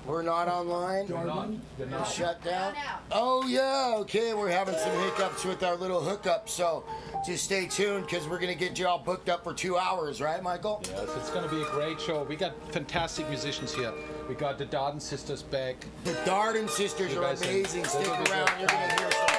We're not online. Darden? Shut down. Oh yeah, okay. We're having some hiccups with our little hookup, so just stay tuned because we're gonna get you all booked up for 2 hours, right, Michael? Yes, it's gonna be a great show. We got fantastic musicians here. We got the Darden sisters back. The Darden sisters are amazing. Stick around. You're gonna hear some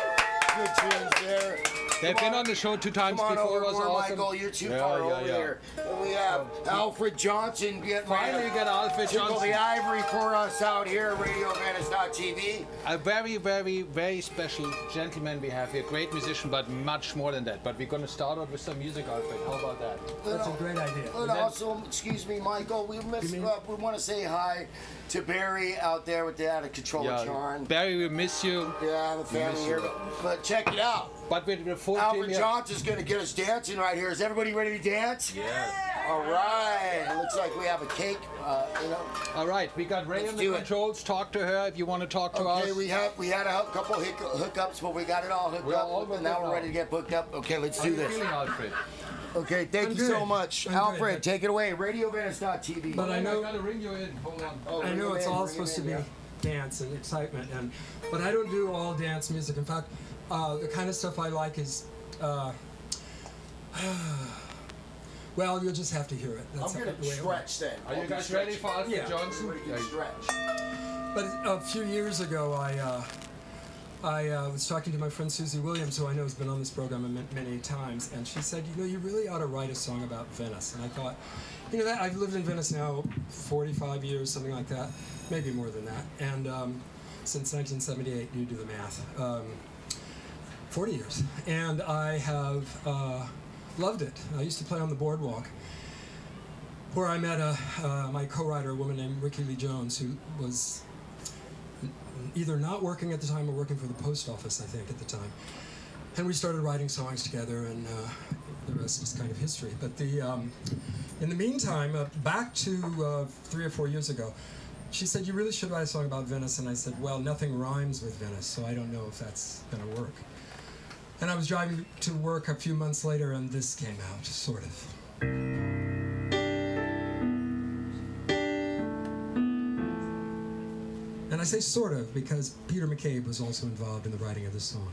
good tunes there. They've been on the show 2 times Come on before. over, It was awesome. Michael. You're too far over there. And we have Alfred Johnson. Finally got Alfred Tickle Johnson. the ivory for us out here, RadioVenice.tv. A very, very, very special gentleman we have here. Great musician, but much more than that. But we're going to start out with some music, Alfred. How about that? That's a great idea. And also, excuse me, Michael, we want to say hi to Barry out there with the Out of Control John. Barry, we miss you. Yeah, the family here. But check it out. But with the full Alfred team Johnson's going to get us dancing right here. Is everybody ready to dance? Yes. All right. It looks like we have a cake, you know. All right, we got Ray on the controls. Talk to her if you want to talk to us. Okay, we had a couple hookups, but we got it all hooked up, and now we're ready to get booked up. Okay, let's do this. How are you feeling, Alfred? Okay, thank you so much. Alfred, take it away. RadioVenice.tv. But I know, I gotta ring you in. Hold on. I know it's all supposed to be dance and excitement, but I don't do all dance music. In fact, the kind of stuff I like is, well, you'll just have to hear it. That's I'm going to stretch then. Are you guys ready for Alfred Johnson? Yeah, stretch. But a few years ago, I was talking to my friend Susie Williams, who I know has been on this program many times, and she said, you know, you really ought to write a song about Venice. And I thought, you know, I've lived in Venice now 45 years, something like that, maybe more than that. And since 1978, you do the math, 40 years. And I have loved it. I used to play on the boardwalk, where I met my co-writer, a woman named Ricky Lee Jones, who was either not working at the time or working for the post office, I think, at the time. And we started writing songs together, and the rest is kind of history. But in the meantime, back to 3 or 4 years ago, she said, you really should write a song about Venice. And I said, well, nothing rhymes with Venice, so I don't know if that's going to work. And I was driving to work a few months later, and this came out, sort of. And I say sort of because Peter McCabe was also involved in the writing of this song.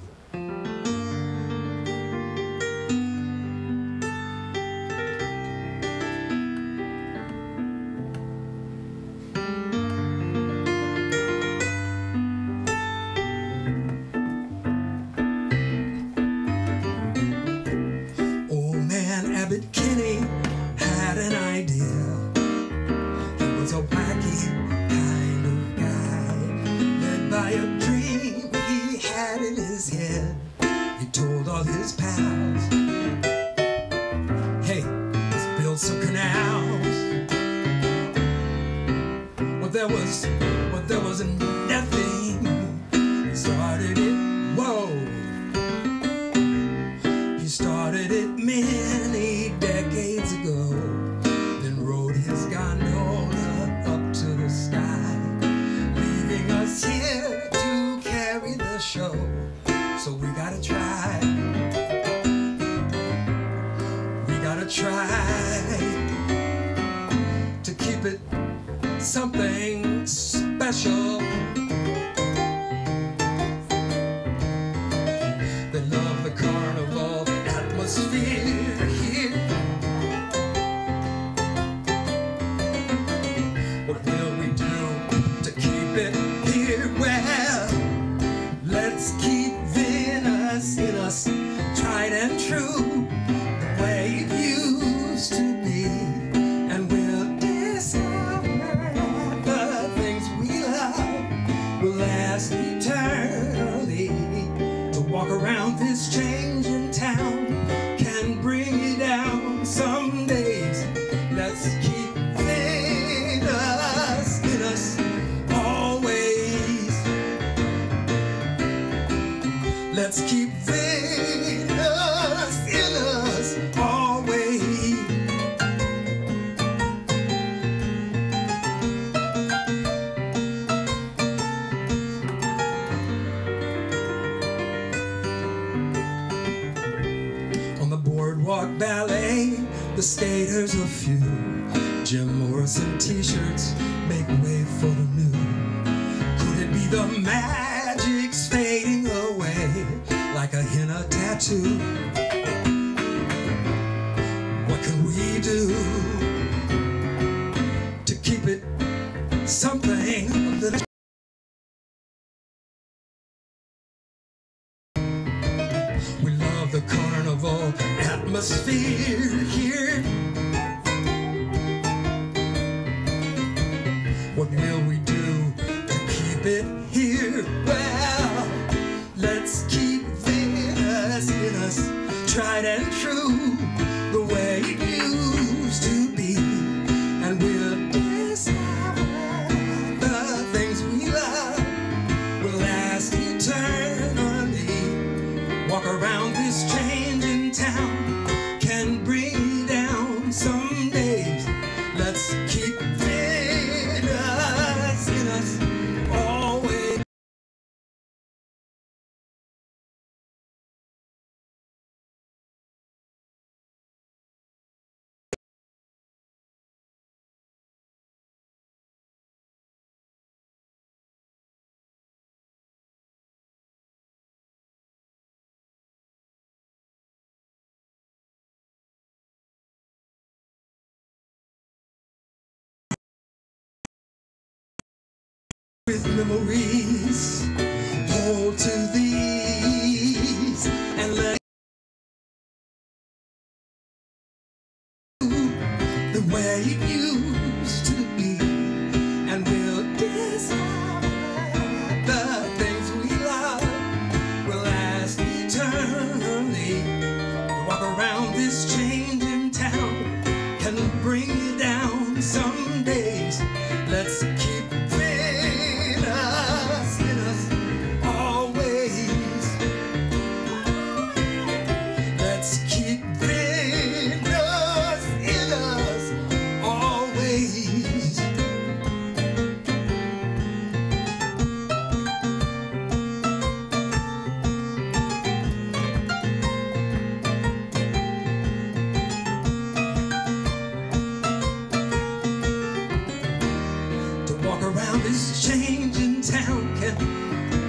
Old man Abbott Kinney had an idea. He was a wacky kind of guy, led by a dream he had in his head. He told all his pals, hey, let's build some canals. Well, there was nothing. He started it, whoa. He started it many decades ago, then rode his gondola up to the sky, leaving us here to carry the show. So we gotta try to keep it something special. They love the carnival atmosphere here. What will we do to keep it here? Well, let's keep Venice in us, tried and true, the way it used to be. And we'll discover the things we love will last eternally. To walk around this changing town can bring you down some days. Let's keep Venice in us always. Let's keep Venice in us always. On the boardwalk ballet, the skaters are few. Jim Morrison t-shirts make way for the new. Could it be the magic's fading away like a henna tattoo? What can we do to keep it something a little? We love the carnival atmosphere here. What will we do to keep it here? Well, let's keep Venus in us, tried and true, the way it used to be. And we'll discover the things we love will last eternally. Walk around this changing town can bring you down some days. Let's keep Venus in us always. With memories, hold to these and let the way it used to be, and we'll discover the things we love will last eternally. Walk around this changing town can bring you down some days. Let's keep Venus in us always. Let's keep Venus in us always. To walk around this changing town can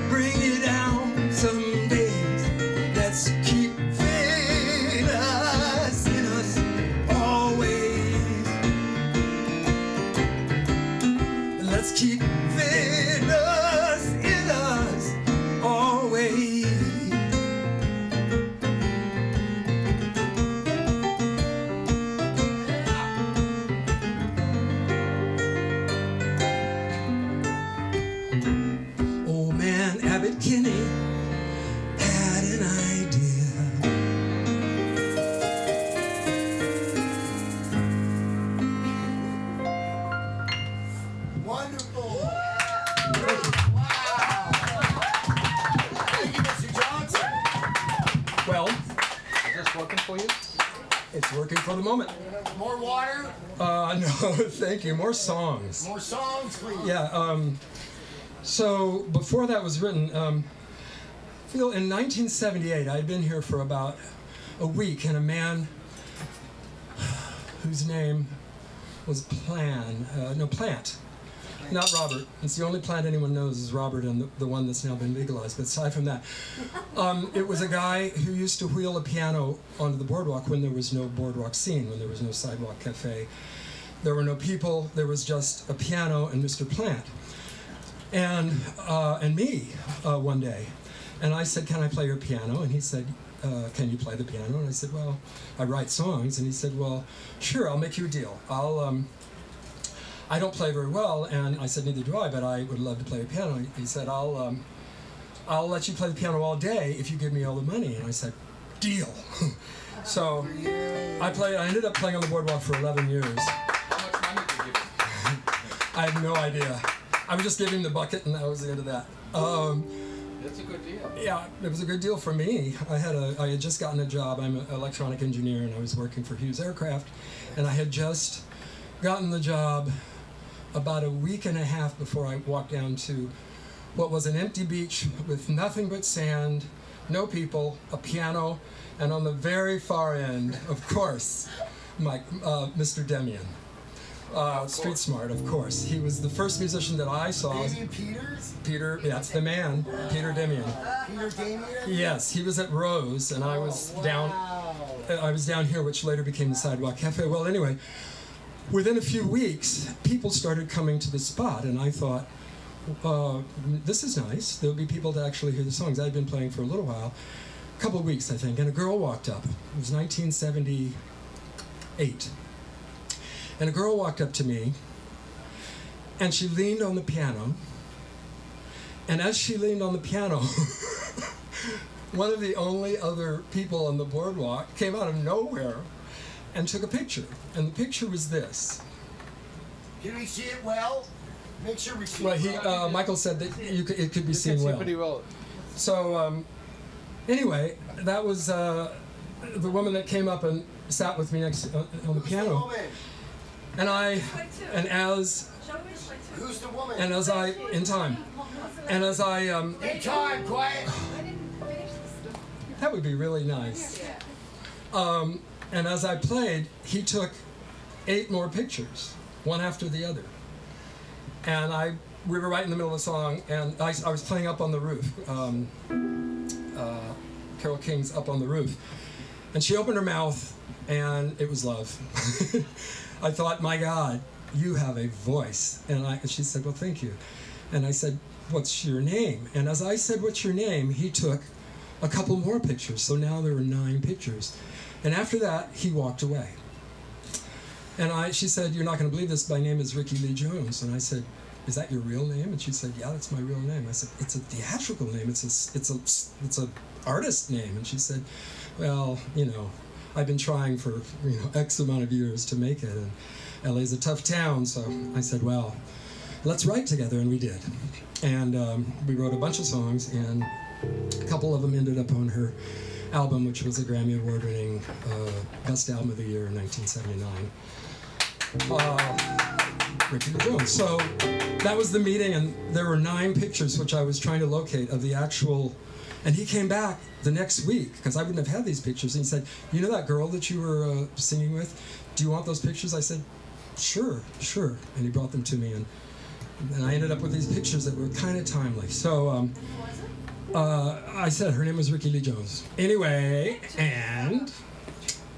bring you down some days. Let's keep Venus in us always. Let's keep Venus in us always. Old man Abbott Kinney had an idea. Wonderful. Wow. Thank you, Mr. Johnson. Well, Is this working for you? it's working for the moment. More water, No, thank you. More songs. more songs, please. Yeah, so before that was written, Phil, in 1978, I'd been here for about a week, and a man whose name was Plant. Not Robert. It's the only Plant anyone knows is Robert, and the one that's now been legalized. But aside from that, it was a guy who used to wheel a piano onto the boardwalk when there was no boardwalk scene, when there was no sidewalk cafe. There were no people. There was just a piano and Mr. Plant. And me one day. And I said, can I play your piano? And he said, can you play the piano? And I said, well, I write songs. And he said, well, sure, I'll make you a deal. I don't play very well. And I said, neither do I, but I would love to play the piano. He said, I'll let you play the piano all day if you give me all the money. And I said, deal. So I ended up playing on the boardwalk for 11 years. How much money did you give him? I have no idea. I was just giving him the bucket, and that was the end of that. That's a good deal. Yeah, it was a good deal for me. I had just gotten a job. I'm an electronic engineer, and I was working for Hughes Aircraft, and I had just gotten the job about a week and a half before I walked down to what was an empty beach with nothing but sand, no people, a piano, and on the very far end, of course, Mr. Demian. Street Smart, of course. He was the first musician that I saw. Damien Peters? Peter, that's the man, Peter Demian. Peter Damien? Yes, he was at Rose, and I was down here, which later became the Sidewalk Cafe. Well, anyway, within a few weeks, people started coming to the spot, and I thought, this is nice. There'll be people to actually hear the songs. I'd been playing for a little while, a couple of weeks, I think, and a girl walked up. It was 1978. And a girl walked up to me, and she leaned on the piano, and as she leaned on the piano, one of the only other people on the boardwalk came out of nowhere and took a picture. And the picture was this. Can we see it well? Make sure we see Well, it well. Michael said that it could be seen You can see well. pretty well. So, anyway, that was the woman that came up and sat with me next on the Who's piano. the woman? And Who's the woman? in time, In time, quiet. that would be really nice. And as I played, he took 8 more pictures, one after the other. And we were right in the middle of the song, and I was playing Up on the Roof, Carole King's Up on the Roof. And she opened her mouth, and it was love. I thought, my God, you have a voice. And she said, well, thank you. And I said, what's your name? And as I said, what's your name, he took a couple more pictures. So now there were 9 pictures. And after that, he walked away. And she said, you're not going to believe this, my name is Ricky Lee Jones. And I said, is that your real name? And she said, yeah, that's my real name. I said, it's a theatrical name. It's a artist name. And she said, well, I've been trying for X amount of years to make it, and LA's a tough town. So I said, well, let's write together, and we did. And we wrote a bunch of songs, and a couple of them ended up on her album, which was a Grammy Award-winning Best Album of the Year in 1979. Ricky Jones. So that was the meeting, and there were 9 pictures which I was trying to locate of the actual. And he came back the next week, because I wouldn't have had these pictures, and he said, you know that girl that you were singing with? Do you want those pictures? I said, sure. And he brought them to me, and I ended up with these pictures that were kind of timely. So I said her name was Ricky Lee Jones. Anyway, and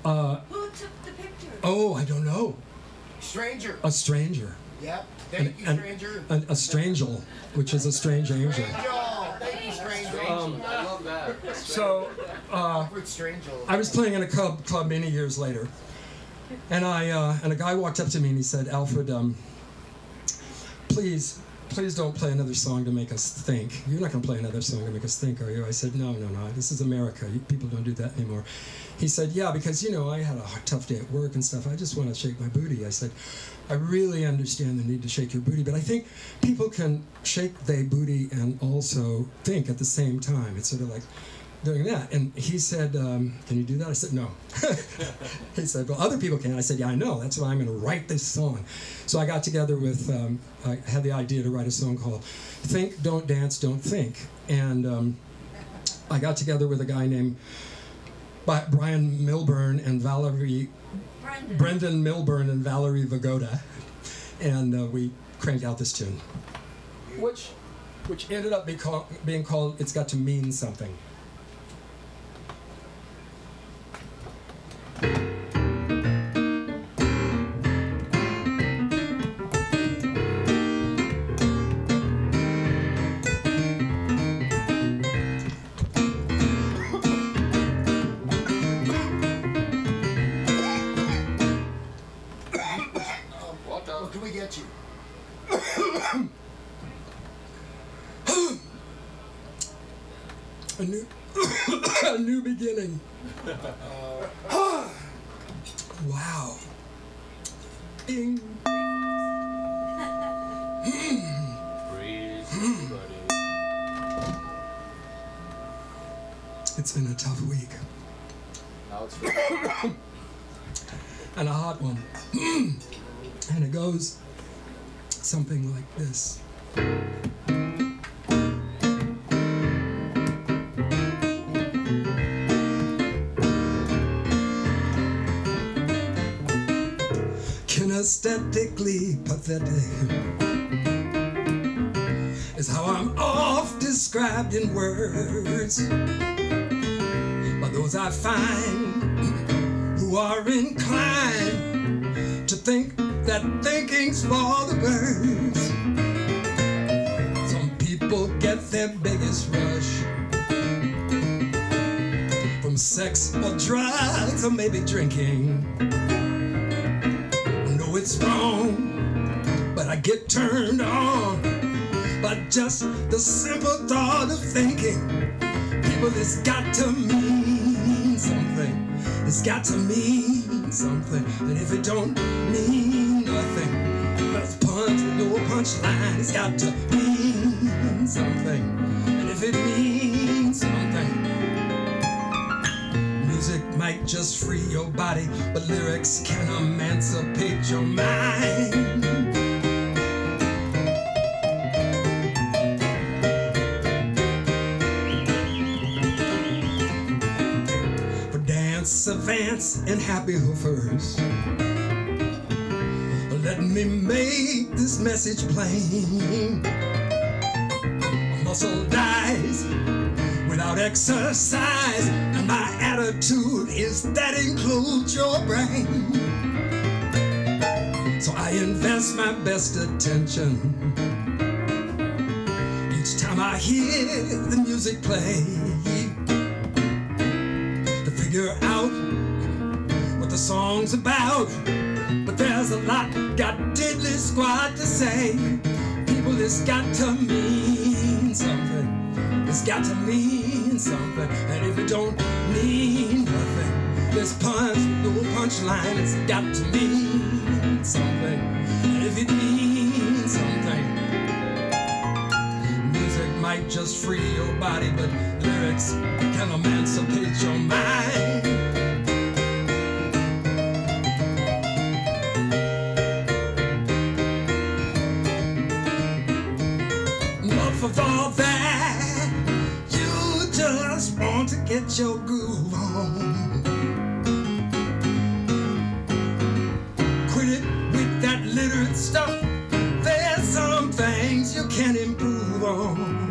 who took the picture? Oh, I don't know. Stranger. A stranger. Yep. Thank you, stranger. A strangel, which is a strange angel. Thank you, stranger. I love that. So I was playing in a club many years later, and a guy walked up to me and he said, Alfred, please don't play another song to make us think. You're not going to play another song to make us think, are you? I said, no, this is America. People don't do that anymore. He said, yeah, because, I had a tough day at work and stuff. I just want to shake my booty. I said, I really understand the need to shake your booty, but I think people can shake their booty and also think at the same time. It's sort of like doing that. And he said, can you do that? I said, no. He said, well, other people can. I said, yeah, I know. That's why I'm going to write this song. So I got together with, I had the idea to write a song called Think, Don't Dance, Don't Think. And I got together with a guy named Brian Milburn and Brendan Milburn and Valerie Vagoda, and we cranked out this tune, which ended up being called It's Got to Mean Something. What can we get you? A new beginning. Wow. Bing. It's been a tough week. Now it's And a hot one. And it goes something like this. Can I aesthetically pathetic is how I'm oft described in words by those I find who are inclined to think that thinking's for the birds. Some people get their biggest rush from sex or drugs or maybe drinking. I know it's wrong, but I get turned on by just the simple thought of thinking. People, it's got to mean something. It's got to mean something. And if it don't mean nothing, but it's punch with no punchline, it's got to mean something. And if it means something, music might just free your body, but lyrics can emancipate your mind. Savants and happy hoofers, let me make this message plain. A muscle dies without exercise, and my attitude is that includes your brain. So I invest my best attention each time I hear the music play, figure out what the song's about. But there's a lot got diddly squat to say. People, it's got to mean something. It's got to mean something. And if it don't mean nothing, this punch, no punchline, it's got to mean something. And if it means something, music might just free your body, but lyrics can emancipate your mind. Enough of all that, you just want to get your groove on. Quit it with that literate stuff. There's some things you can improve on.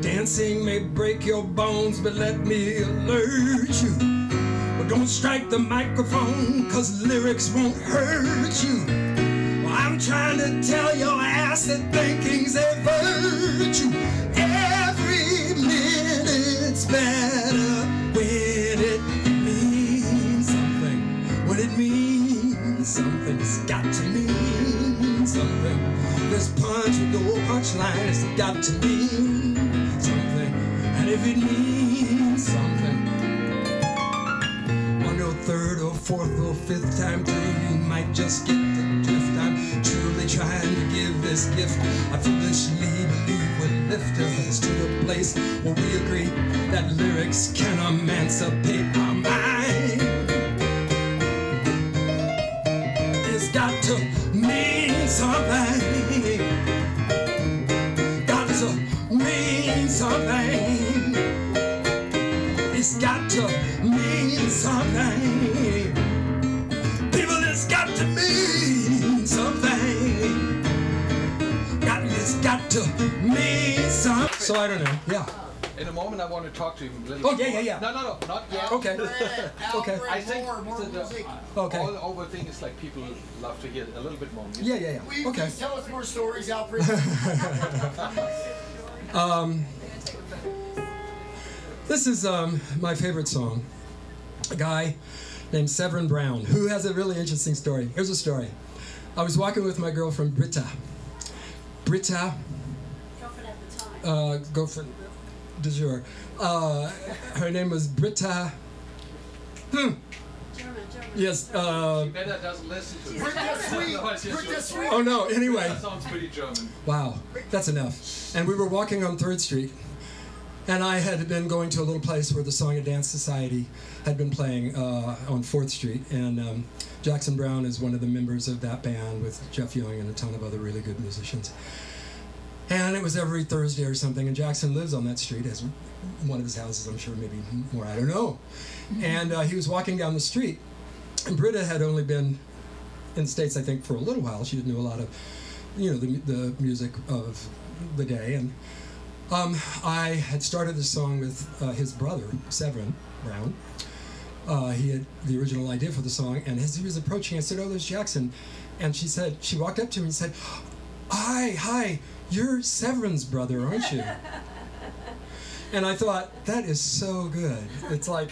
Dancing may break your bones, but let me alert you. But don't strike the microphone, cause lyrics won't hurt you. Well, I'm trying to tell your ass that thinking's a virtue. Every minute's better when it means something. When it means something, it's got to mean something. This punch with no punchline, it's got to mean something. And if it means something, on your third or fourth or fifth time through, you might just get the drift. I'm truly trying to give this gift. I foolishly believe will lift us to a place where we agree that lyrics can emancipate our mind. It's got to mean something. Got to mean something. It's got to mean something. People, it's got to mean something. It's got to mean something. So I don't know. Yeah. In a moment, I want to talk to you a little. Oh yeah. No, not yet. Okay. Okay. I think more music. Okay. all over thing is like people love to hear a little bit more music. Yeah. Will you please tell us more stories, Alfred? This is my favorite song. A guy named Severin Brown, who has a really interesting story. Here's a story. I was walking with my girlfriend Britta. Girlfriend at the time. Girlfriend du jour. Her name was Britta. German. Yes. Better doesn't listen to it. Britta Sweet. Oh no. Anyway. That sounds pretty German. Wow. That's enough. And we were walking on 3rd Street. And I had been going to a little place where the Song and Dance Society had been playing on 4th Street. And Jackson Browne is one of the members of that band with Jeff Young and a ton of other really good musicians. And it was every Thursday or something, and Jackson lives on that street as one of his houses, I'm sure, maybe more, I don't know. And he was walking down the street, And Britta had only been in the States, I think, for a little while. She knew a lot of, you know, the music of the day. And I had started the song with his brother, Severin Brown. He had the original idea for the song, and as he was approaching, I said, "Oh, there's Jackson." And she said, she walked up to me and said, Hi, you're Severin's brother, aren't you?" And I thought, that is so good. It's like,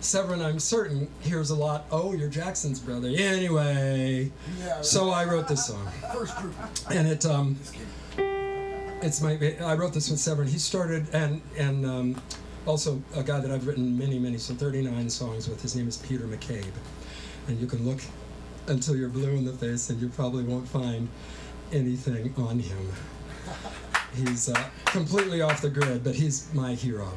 Severin, I'm certain, hears a lot, "Oh, you're Jackson's brother." Anyway, yeah, so I wrote this song. First group. And I wrote this with Severin. He started, and also a guy that I've written many, some 39 songs with. His name is Peter McCabe. And you can look until you're blue in the face and you probably won't find anything on him. He's completely off the grid, but he's my hero.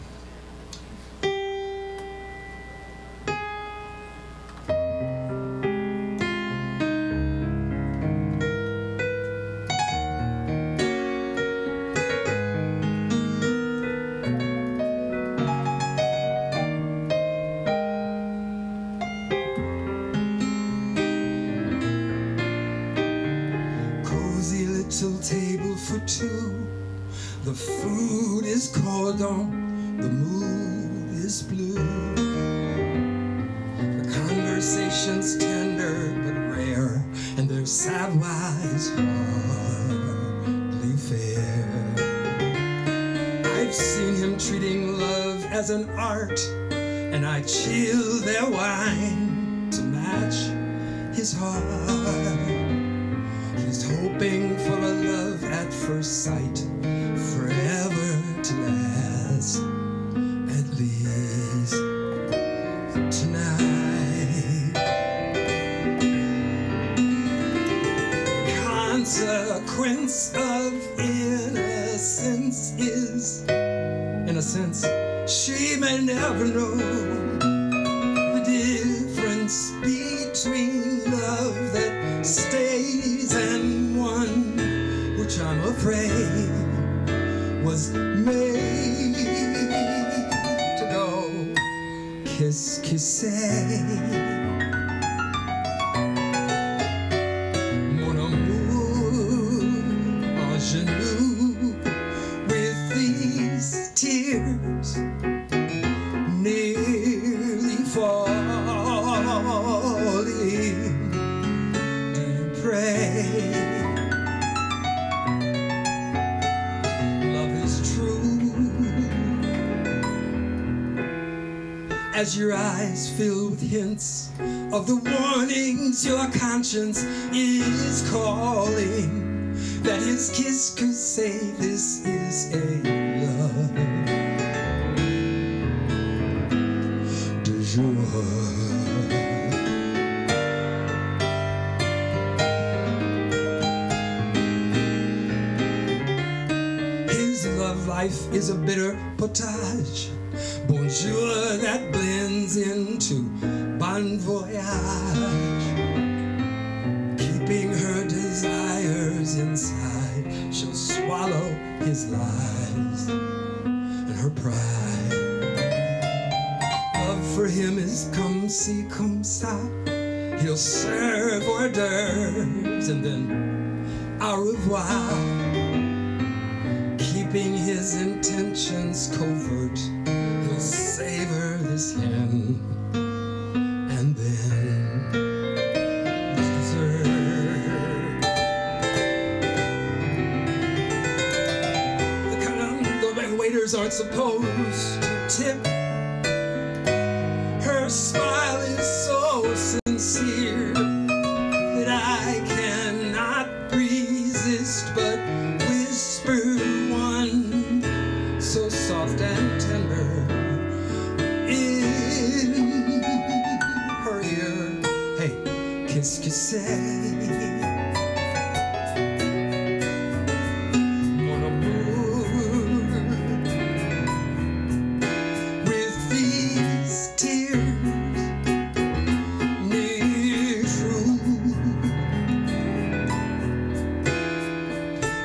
Table for two, the food is cold on, the mood is blue. The conversation's tender but rare, and their savoir is hardly fair. I've seen him treating love as an art, and I chill their wine to match his heart. He's hoping for a love at first sight, forever to last, at least tonight. Consequence of innocence is, in a sense, she may never know the difference between love that stays and one which I'm afraid was made to go kiss, say. Mon amour, en genoux, with these tears nearly falling, do you pray? Love is true. As your eyes fill with hints of the warnings your conscience is calling, that his kiss could say this is a love du jour. His love life is a bitter potage, bonjour that blends into bon voyage. Keeping her desires inside, she'll swallow his lies and her pride. Love for him is comme ci, comme ça. He'll serve hors d'oeuvres and then au revoir. Keeping his intentions covert, he'll savor this hen and then dessert. The waiters aren't supposed to tip. Her smile is so sincere that I cannot resist but whisper one so soft and tender in her ear. Hey, kiss, say. Mon amour, with these tears near through.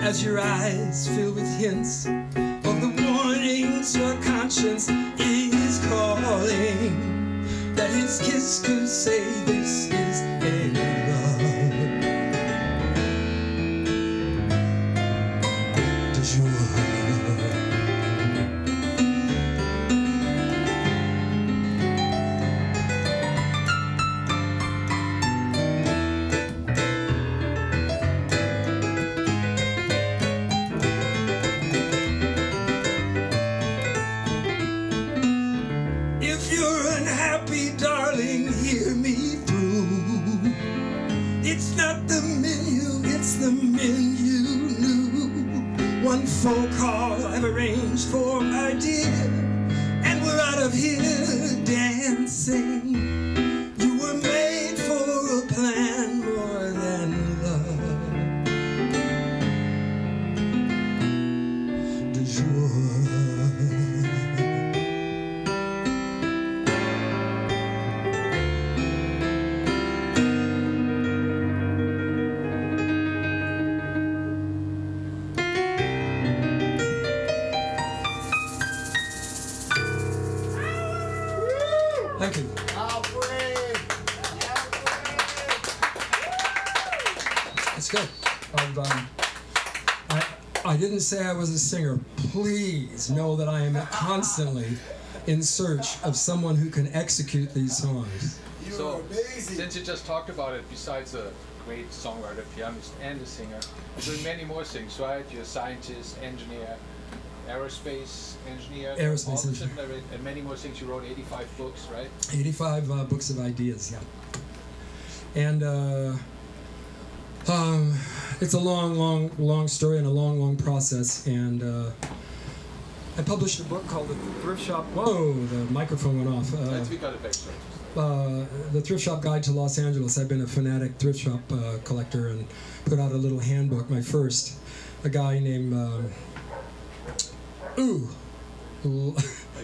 As your eyes fill with hints of the warnings your conscience is calling, that his kiss could say not the menu, it's the menu new. One phone call I've arranged for my dear, and we're out of here dancing. You were made for a plan more than love. De jour. Thank you. Alfred! It's good. I didn't say I was a singer. Please know that I am constantly in search of someone who can execute these songs. So, since you just talked about it, besides a great songwriter, pianist, and a singer, you're doing many more things, right? You're a scientist, engineer, aerospace engineer, Aerospace engineer. And many more things. You wrote 85 books, right? 85 books of ideas, yeah. And it's a long story and a long process. And I published a book called The Thrift Shop. Whoa, the microphone went off. We got it back, sorry. The Thrift Shop Guide to Los Angeles. I've been a fanatic thrift shop collector and put out a little handbook, my first. A guy named A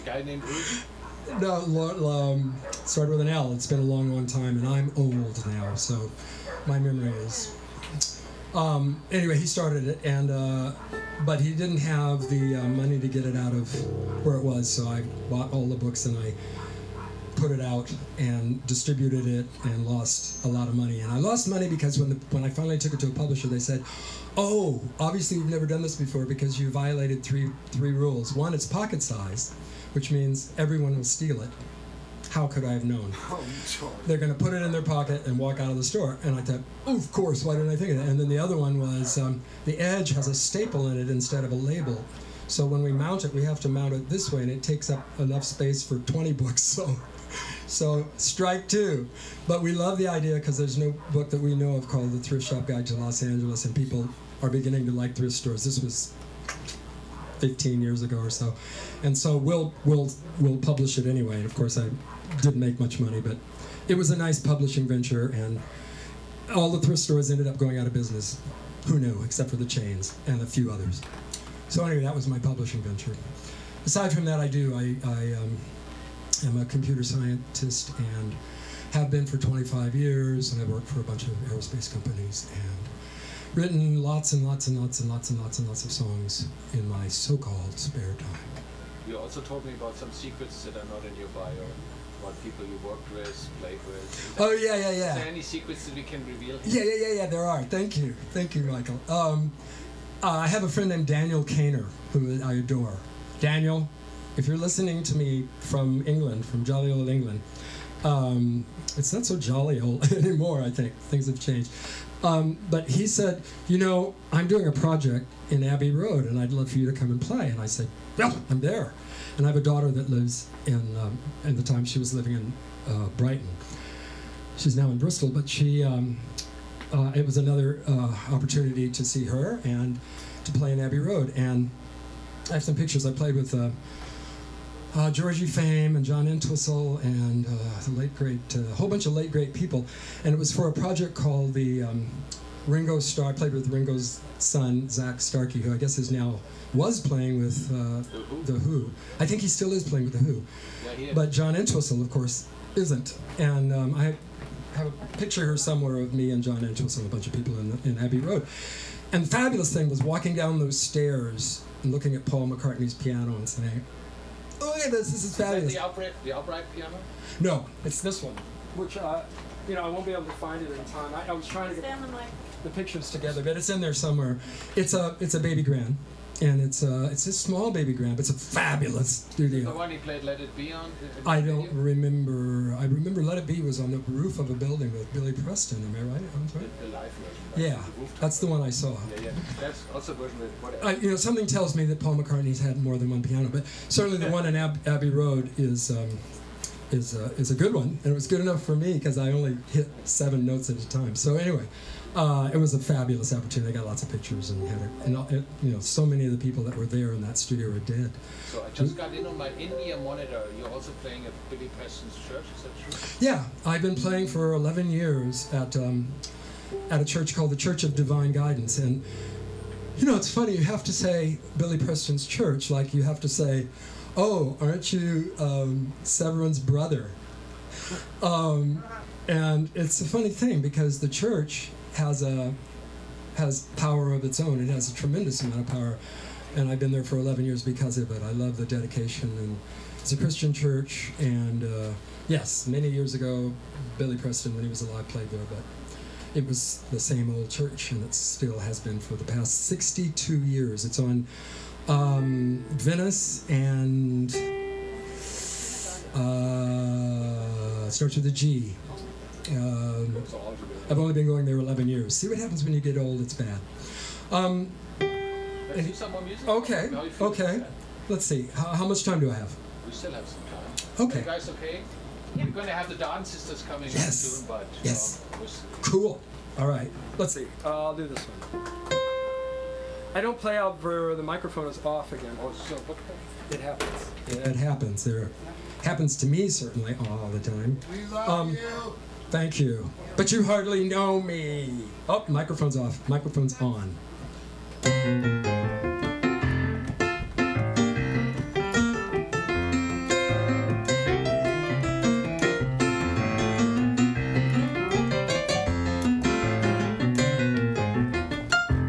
guy named Ooh? No, started with an L. It's been a long time, and I'm old now, so my memory is. Anyway, he started it, and but he didn't have the money to get it out of where it was, so I bought all the books and I put it out and distributed it and lost a lot of money. And I lost money because when I finally took it to a publisher, they said, "Oh, obviously you've never done this before because you violated three rules. One, it's pocket size, which means everyone will steal it. How could I have known? They're going to put it in their pocket and walk out of the store." And I thought, oh, of course, why didn't I think of that? And then the other one was the edge has a staple in it instead of a label. So when we mount it, we have to mount it this way, and it takes up enough space for 20 books. So strike two. But we love the idea because there's no book that we know of called The Thrift Shop Guide to Los Angeles, and people are beginning to like thrift stores. This was 15 years ago or so. And so we'll publish it anyway. And of course, I didn't make much money, but it was a nice publishing venture, and all the thrift stores ended up going out of business. Who knew, except for the chains and a few others. So anyway, that was my publishing venture. Aside from that, I am a computer scientist and have been for 25 years, and I've worked for a bunch of aerospace companies and written lots and lots of songs in my so-called spare time. You also told me about some secrets that are not in your bio, about people you worked with, played with. Oh, yeah. Is there any secrets that we can reveal? Yeah, there are. Thank you, Michael. I have a friend named Daniel Kaner, who I adore. Daniel, if you're listening to me from England, from jolly old England, it's not so jolly old anymore, I think. Things have changed. But he said, I'm doing a project in Abbey Road, and I'd love for you to come and play. And I said, well, I'm there. And I have a daughter that lives in the time she was living in Brighton. She's now in Bristol, but she, it was another opportunity to see her and to play in Abbey Road. And I have some pictures. I played with Georgie Fame and John Entwistle and the late great, a whole bunch of late great people. And it was for a project called the Ringo Starr. I played with Ringo's son, Zach Starkey, who I guess was playing with The Who. I think he still is playing with The Who. Yeah, but John Entwistle, of course, isn't. And I have a picture here somewhere of me and John Entwistle and a bunch of people in Abbey Road. And the fabulous thing was walking down those stairs and looking at Paul McCartney's piano and saying, "Oh, look at this is fabulous." Is that the upright piano? No, it's this one, which I won't be able to find it in time. I was trying to get the pictures together, but it's in there somewhere. It's a baby grand, and it's a small baby grand, but it's a fabulous studio. The one he played Let It Be on? I don't remember. I remember Let It Be was on the roof of a building with Billy Preston. Am I right? I'm right. The live version. Yeah, that's the one I saw. Yeah. That's also a version with whatever. Something tells me that Paul McCartney's had more than one piano, but certainly the one in Abbey Road is a good one, and it was good enough for me because I only hit 7 notes at a time. So anyway, It was a fabulous opportunity. I got lots of pictures, and so many of the people that were there in that studio are dead. So I just got in on my in-ear monitor. You're also playing at Billy Preston's church, is that true? Yeah, I've been playing for 11 years at a church called the Church of Divine Guidance. And, it's funny, you have to say Billy Preston's church like you have to say, oh, aren't you Severin's brother? And it's a funny thing because the church has power of its own. It has a tremendous amount of power. And I've been there for 11 years because of it. I love the dedication. And it's a Christian church. And yes, many years ago, Billy Preston, when he was alive, played there. But it was the same old church, and it still has been for the past 62 years. It's on Venice and starts with a G. I've only been going there 11 years. See what happens when you get old, it's bad. Let's do some more music. Okay, okay. Let's see. How much time do I have? We still have some time. Okay. Are you guys okay? We're going to have the Darden sisters coming in soon, but... Yes. Cool. All right. Let's see. I'll do this one. I don't play out where the microphone is off again. Oh, so what? It happens. It happens. There happens to me certainly all the time. We love you. Thank you. But you hardly know me. Oh, microphone's off. Microphone's on.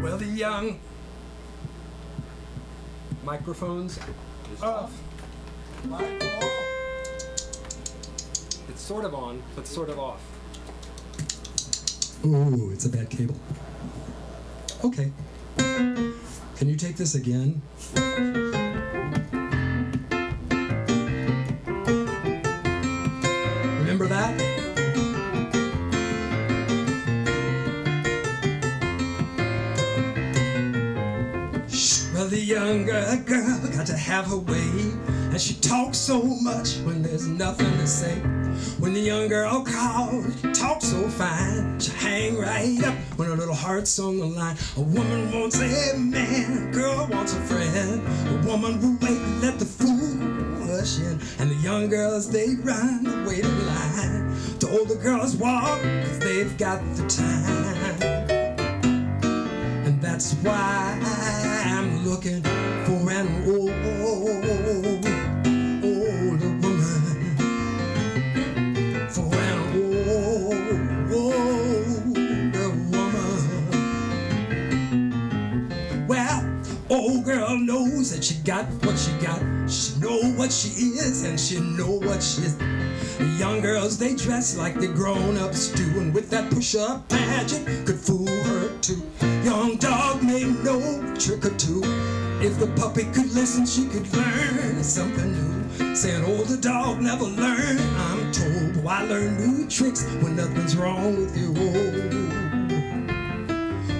Well, the young microphone's off. It's sort of on, but sort of off. Ooh, it's a bad cable. Okay. Can you take this again? Remember that? Well, the younger girl got to have her way, and she talks so much when there's nothing to say. When the young girl calls, she talks so fine, she hang right up when her little heart's on the line. A woman wants a man, a girl wants a friend. A woman will wait and let the fool rush in, and the young girls, they run the waiting line. The older girls walk, 'cause they've got the time. And that's why I'm looking for an older woman. For an older woman. Well, old girl knows that she got what she got. She know what she is and she know what she is. The young girls, they dress like the grown-ups do, and with that push-up magic could fool her too. Young dog may know a trick or two. If the puppy could listen, she could learn something new. Say an older dog never learned, I'm told. Why learn new tricks when nothing's wrong with you?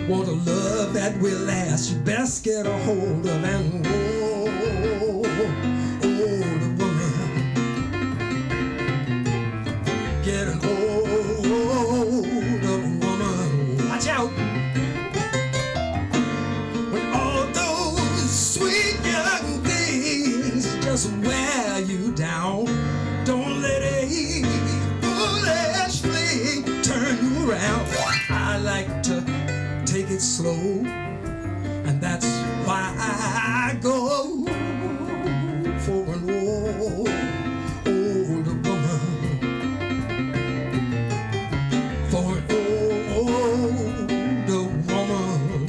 Want a love that will last, you best get a hold of an older woman. Get an older woman. Watch out! When all those sweet young things just wear you down, don't let a foolish fling turn you around. I like to take it slow, and that's why I go for an older woman. For an older woman.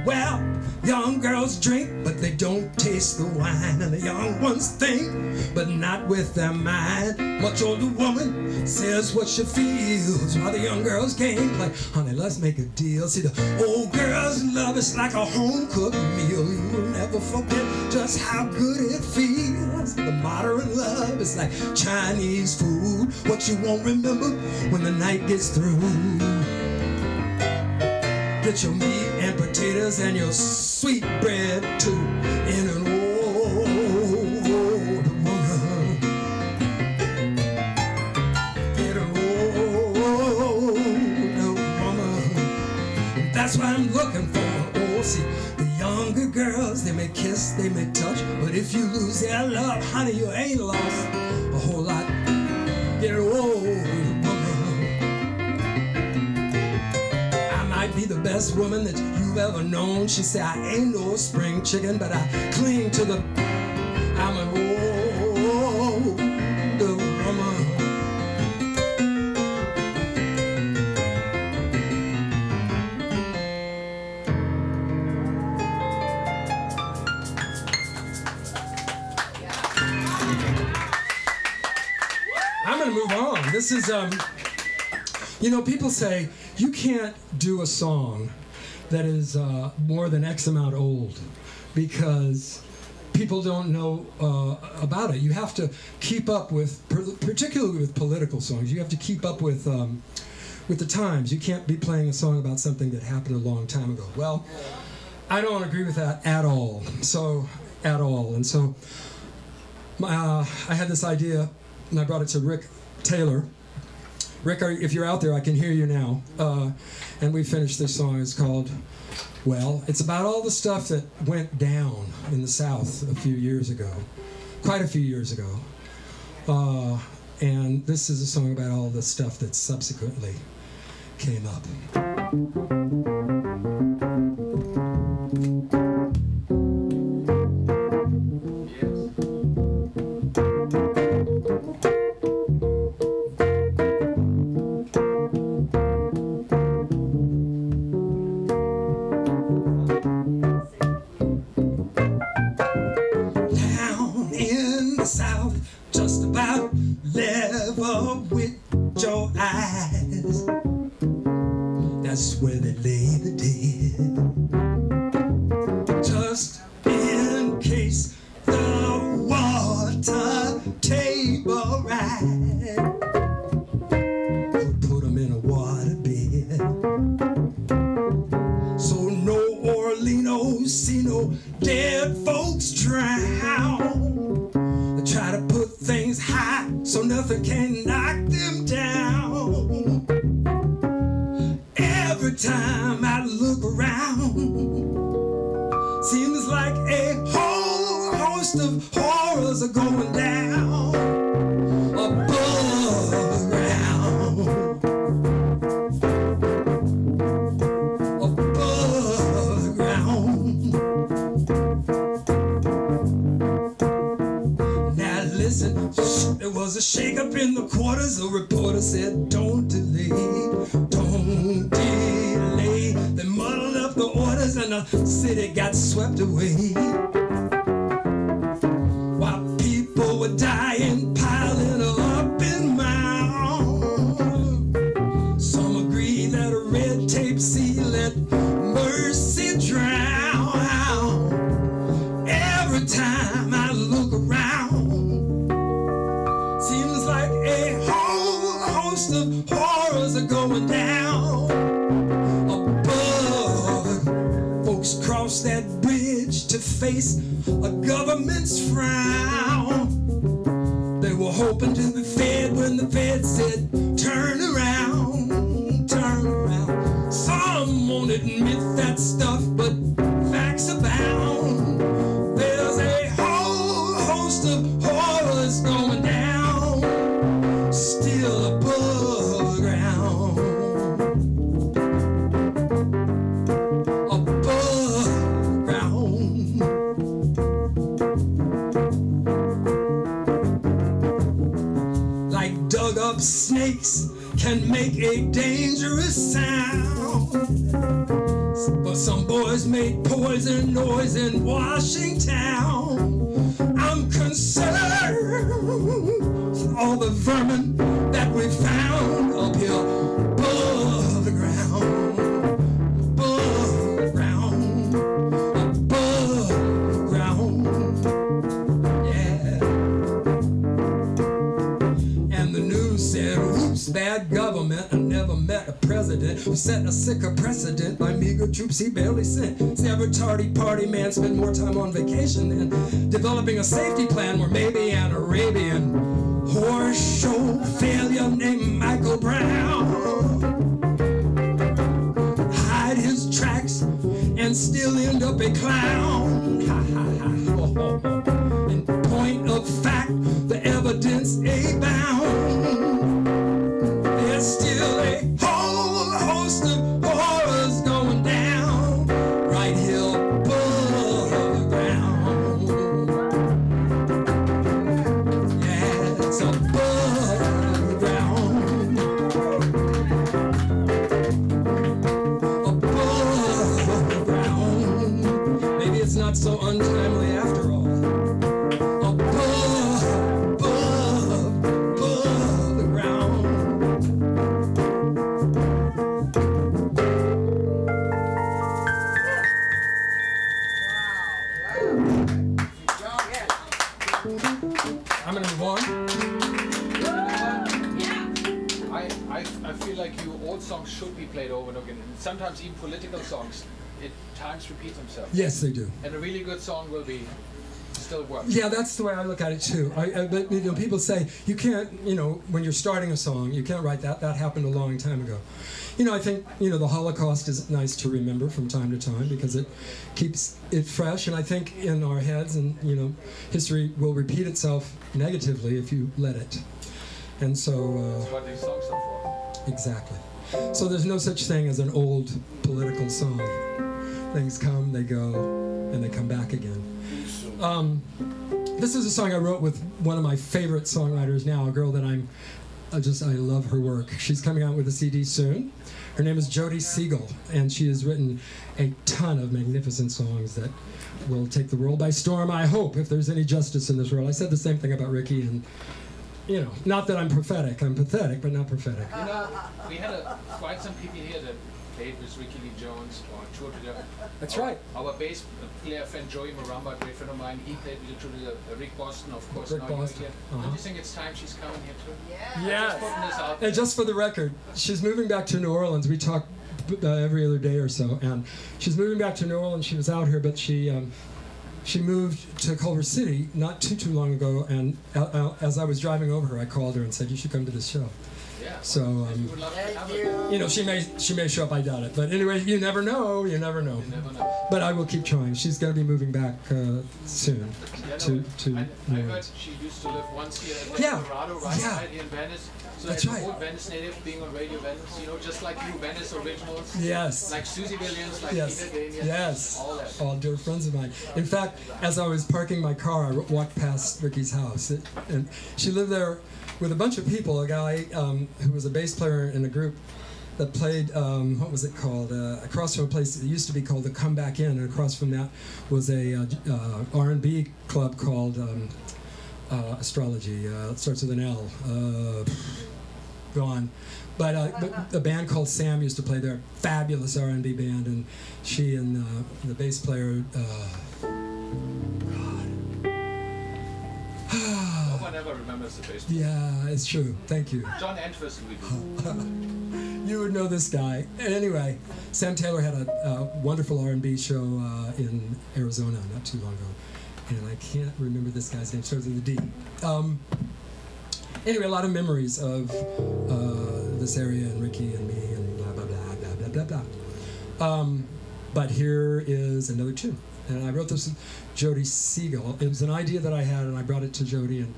Well, young girls drink, but they don't taste the wine, and the young ones think, but not with their mind. Much older woman says what she feels, while the young girls gameplay. Honey, let's make a deal. See, the old girls' love is like a home-cooked meal. You will never forget just how good it feels. The modern love is like Chinese food, what you won't remember when the night gets through. Get your meat and potatoes and your sweet bread too in an older woman. Get an older That's what I'm looking for. Oh, see, the younger girls, they may kiss, they may touch, but if you lose their love, honey, you ain't lost a whole lot. Get it, whoa, woman. I might be the best woman that you've ever known. She said, I ain't no spring chicken, but I cling to the, I'm an old woman. I'm gonna move on. This is, you know, people say you can't do a song that is more than X amount old because people don't know about it. You have to keep up with, particularly with political songs, you have to keep up with the times. You can't be playing a song about something that happened a long time ago. Well, I don't agree with that at all. So, at all. And so, I had this idea, and I brought it to Rick Taylor. Rick, if you're out there, I can hear you now. And we finished this song. It's called, well, it's about all the stuff that went down in the South a few years ago, quite a few years ago. And this is a song about all the stuff that subsequently came up. That's where they lay the dead. Just in case the water table rise, put them in a waterbed. So no Orleanos see no dead folks drown. They try to put things high so nothing can knock them down. Every time I look around, seems like a whole host of horrors are going down above the ground. Above the ground. Now listen, there was a shake-up in the quarters. A reporter said, don't delay, don't delay. They muddled up the orders and the city got swept away. While people were dying, piling up in mounds. Some agree that a red tape sea let mercy drown. Every time I look around, seems like a whole host of horrors are going down above. Folks cross that bridge to face a government's frown. They were hoping to be fed when the Fed said, turn around, turn around. Some won't admit that stuff, but facts abound. There's a whole host of horrors going down, still above the ground. Above the ground. Like dug up snakes can make a dangerous sound. But some boys made poison noise in Washington. I'm concerned with all the vermin that we found up here above the ground. Above the ground. Above the ground. Yeah. And the news said, oops, bad government. I never met a president who set a sicker precedent by meager troops he barely sent. See, every tardy party man spent more time on vacation than developing a safety plan where maybe an Arabian horse show failure named Michael Brown hide his tracks silly clown. Ha ha ha. Oh, oh, oh. In point of fact, the evidence abound. There's still a whole host of horrors going down right here above the ground. Yeah, it's above the ground. Above the ground. Maybe it's not so untimely after all. Songs should be played over and over again. Sometimes even political songs, at times repeat themselves. Yes, they do. And a really good song will be still work. Yeah, that's the way I look at it too. But you know, people say you can't, you know, when you're starting a song, you can't write that. That happened a long time ago. You know, I think, you know, the Holocaust is nice to remember from time to time because it keeps it fresh. And I think in our heads, and you know, history will repeat itself negatively if you let it. And so. That's what these songs are for. Exactly. So there's no such thing as an old political song. Things come, they go, and they come back again. This is a song I wrote with one of my favorite songwriters now, a girl that I love her work. She's coming out with a CD soon. Her name is Jody Siegel, and she has written a ton of magnificent songs that will take the world by storm, I hope, if there's any justice in this world. I said the same thing about Ricky, and you know, not that I'm prophetic. I'm pathetic, but not prophetic. You know, we had quite some people here that played with Ricky Lee Jones or toured together. That's right. Our bass player friend Joey Maramba, a great friend of mine, he played with Rick Boston, of course. Rick now Boston. You're here. Don't you think it's time she's coming here too? Yeah. Yes. Just putting this out. And just for the record, she's moving back to New Orleans. We talk every other day or so, and she's moving back to New Orleans. She was out here, but she moved to Culver City not too long ago, and as I was driving over her, I called her and said, "You should come to this show." Yeah. So, you know, she may show up. I doubt it, but anyway, you never know. You never know. You never know. But I will keep trying. She's going to be moving back soon. I heard she used to live once here at Colorado, right here in Venice. So that's as right. an old Venice native, being on Radio Venice, you know, just like you, Venice originals. Yes. Like Susie Williams, like Yes. Peter Daniel. Yes. All that. All dear friends of mine. In fact, as I was parking my car, I walked past Ricky's house, and she lived there with a bunch of people. A guy who was a bass player in a group that played, what was it called? Across from a place that used to be called the Come Back In, and across from that was a R&B club called Astrology. It starts with an L. Gone. But a band called Sam used to play there. Fabulous R&B band, and she and the bass player. No one ever remembers the bass player. Yeah, it's true. Thank you. John Entwistle, we do. You would know this guy. Anyway, Sam Taylor had a wonderful R&B show in Arizona not too long ago, and I can't remember this guy's name. Starts with a D. Anyway, a lot of memories of this area and Ricky and me and blah blah blah blah blah blah blah. But here is another tune, and I wrote this with Jody Siegel. It was an idea that I had, and I brought it to Jody, and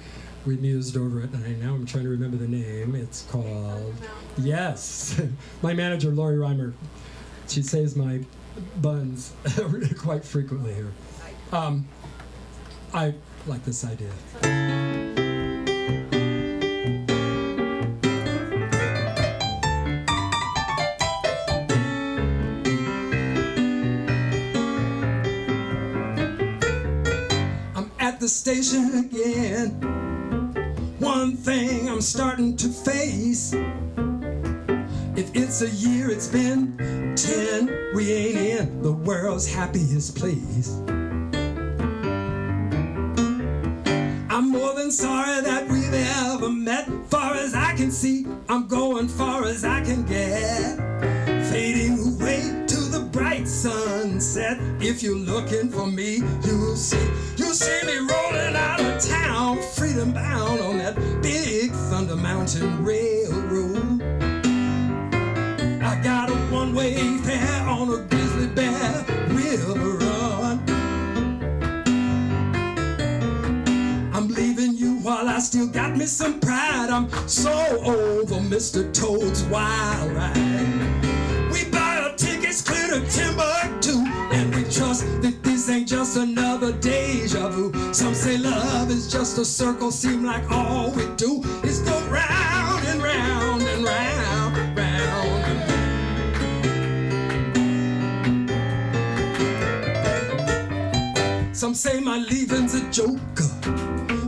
we mused over it. And now I'm trying to remember the name. It's called Yes. My manager Lori Reimer, she saves my buns quite frequently here. I like this idea. The station again. One thing I'm starting to face. If it's a year, it's been 10. We ain't in the world's happiest place. I'm more than sorry that we've ever met. Far as I can see, I'm going far as I can get. Fading away to the bright sunset. If you're looking for me, you'll see me rolling out of town, freedom bound on that big Thunder Mountain Railroad. I got a one-way fare on a grizzly bear river run. while I still got me some pride. I'm so over Mr. Toad's wild ride. We buy our tickets clear to Timbuktu, and we trust that this ain't just another deja vu. Some say love is just a circle, seem like all we do is go round and round and round and round. Some say my leaving's a joke.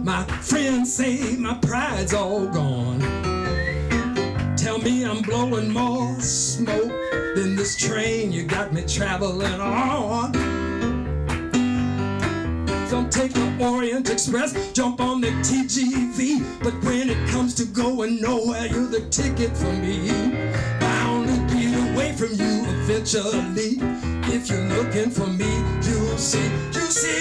My friends say my pride's all gone. Tell me I'm blowing more smoke than this train you got me traveling on. Some take the Orient Express, jump on the TGV, but when it comes to going nowhere, you're the ticket for me. Bound to be away from you eventually. If you're looking for me, you'll see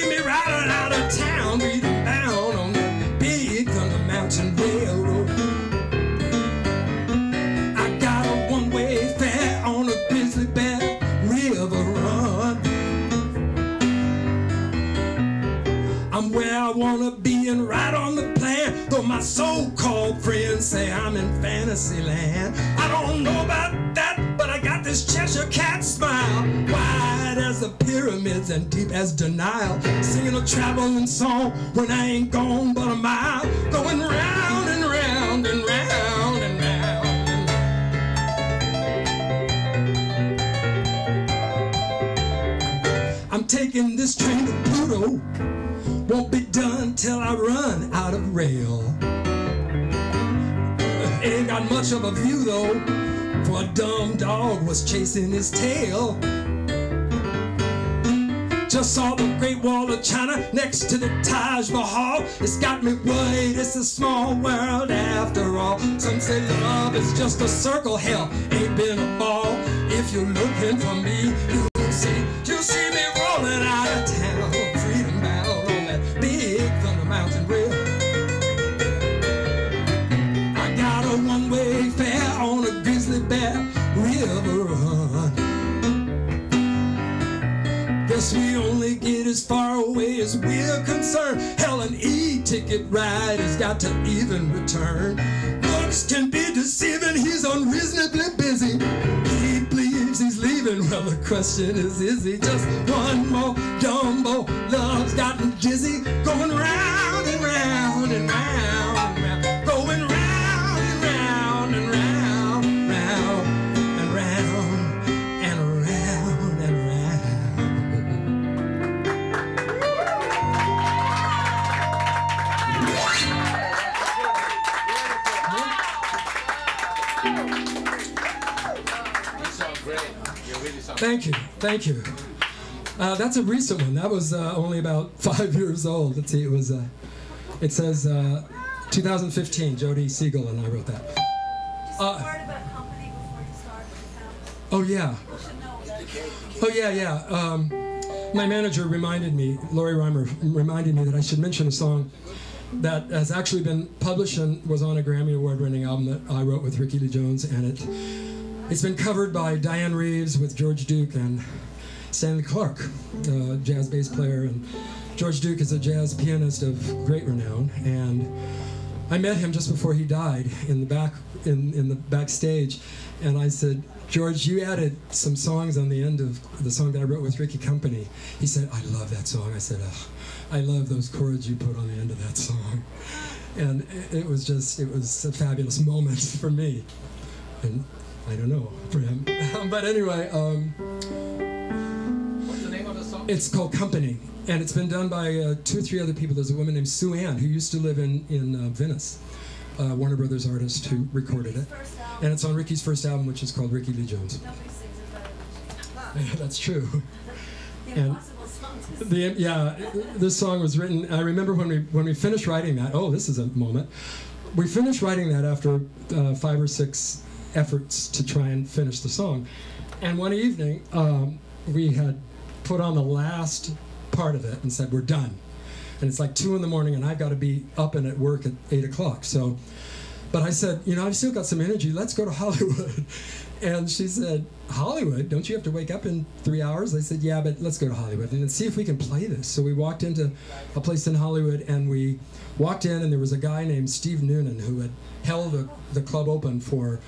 me riding out of town, beating bound on the big Thunder Mountain Railroad. I got a one-way fare on a Grizzly Bear River run. I'm where I wanna be and right on the plan, though my so-called friends say I'm in fantasy land. I don't know about that, but I got this Cheshire cat smile, wide as the pyramids and deep as denial, singing a traveling song when I ain't gone but a mile, going round and round and round and round. I'm taking this train to Pluto, won't be done till I run out of rail. Ain't got much of a view though, for a dumb dog was chasing his tail. Just saw the Great Wall of China next to the Taj Mahal. It's got me worried, it's a small world after all. Some say love is just a circle, hell ain't been a ball. If you're looking for me, you'll see me rolling out of town, freedom bound on that big Thunder Mountain Rail. I got a one-way fare on a Grizzly Bear River run. Guess we only get as far away as we're concerned. Hell, an e-ticket ride has got to even return. Looks can be deceiving, he's unreasonably busy. He believes he's leaving, well the question is he just one more Dumbo? Love's gotten dizzy, going round and round and round and round, going round and round and round, round and round and round and Thank you, thank you. That's a recent one. That was only about 5 years old. Let's see, it says 2015, Jody Siegel and I wrote that. Just a word about company before you start with the house. Oh yeah. You should know that. Oh yeah. My manager reminded me, Lori Reimer reminded me that I should mention a song that has actually been published and was on a Grammy Award-winning album that I wrote with Ricky Lee Jones, and it's been covered by Diane Reeves with George Duke and Stanley Clark, jazz bass player, and George Duke is a jazz pianist of great renown. And I met him just before he died in the backstage, and I said, "George, you added some songs on the end of the song that I wrote with Ricky Company." He said, "I love that song." I said, "I love those chords you put on the end of that song." And it was a fabulous moment for me. And I don't know for him. But anyway, What's the name of the song? it's called Company, and it's been done by 2 or 3 other people. There's a woman named Sue Ann who used to live in Venice, Warner Brothers artist who recorded it. And it's on Ricky's first album, which is called Ricky Lee Jones. Nobody sings it better than she. That's true. The And impossible song. this song was written. I remember when we finished writing that. Oh, this is a moment. We finished writing that after 5 or 6 efforts to try and finish the song, and one evening we had put on the last part of it and said we're done. And it's like 2 in the morning, and I've got to be up and at work at 8 o'clock. So But I said, you know, I've still got some energy. Let's go to Hollywood. And she said, Hollywood? Don't you have to wake up in 3 hours? I said, yeah, but let's go to Hollywood and see if we can play this. So we walked into a place in Hollywood, and we walked in, and there was a guy named Steve Noonan who had held the club open for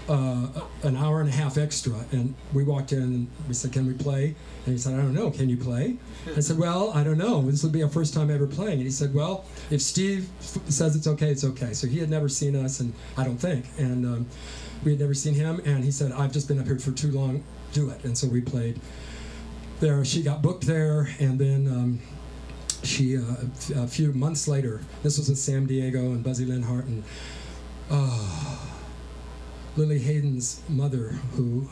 an hour and a half extra. And we walked in, and we said, can we play? And he said, I don't know, can you play? I said, well, I don't know. This will be our first time ever playing. And he said, well, if Steve says it's okay, it's okay. So he had never seen us, and I don't think. And we had never seen him. And he said, I've just been up here for too long, do it. And so we played there. She got booked there, and then she, a few months later, this was with Sam Diego and Buzzy Linhart and Lily Hayden's mother, who,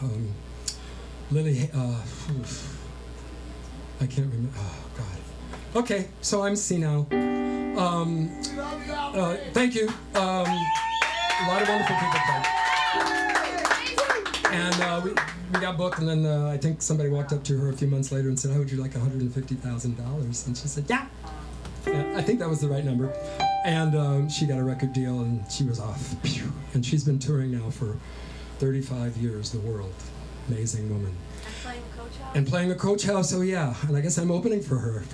I can't remember. Oh, God. Okay, so I'm senile. Thank you. A lot of wonderful people played. And we got booked, and then I think somebody walked up to her a few months later and said, how would you like $150,000? And she said, yeah. I think that was the right number. And she got a record deal, and she was off. And she's been touring now for 35 years, the world. Amazing woman. Playing the Coach House? And playing the Coach House, oh yeah. And I guess I'm opening for her.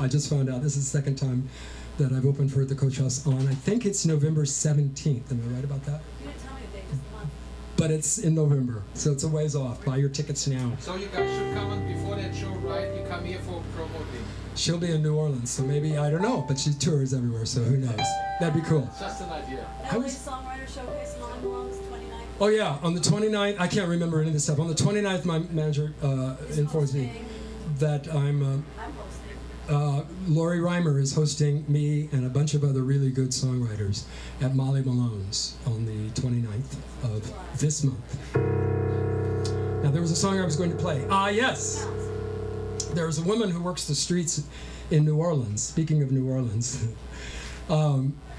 I just found out this is the second time that I've opened for her at the Coach House on, I think it's November 17th. Am I right about that? You didn't tell me the date, just the month. But it's in November, so it's a ways off. Buy your tickets now. So you guys should come on before that show, right? You come here for promoting. She'll be in New Orleans, so maybe, I don't know, but she tours everywhere, so who knows. That'd be cool. Just an idea. LA Songwriter Showcase in Long 29th. Oh yeah, on the 29th, I can't remember any of this stuff. On the 29th, my manager informs me that I'm hosting. Lori Reimer is hosting me and a bunch of other really good songwriters at Molly Malone's on the 29th of this month. Now there was a song I was going to play. Ah yes! There's a woman who works the streets in New Orleans, speaking of New Orleans.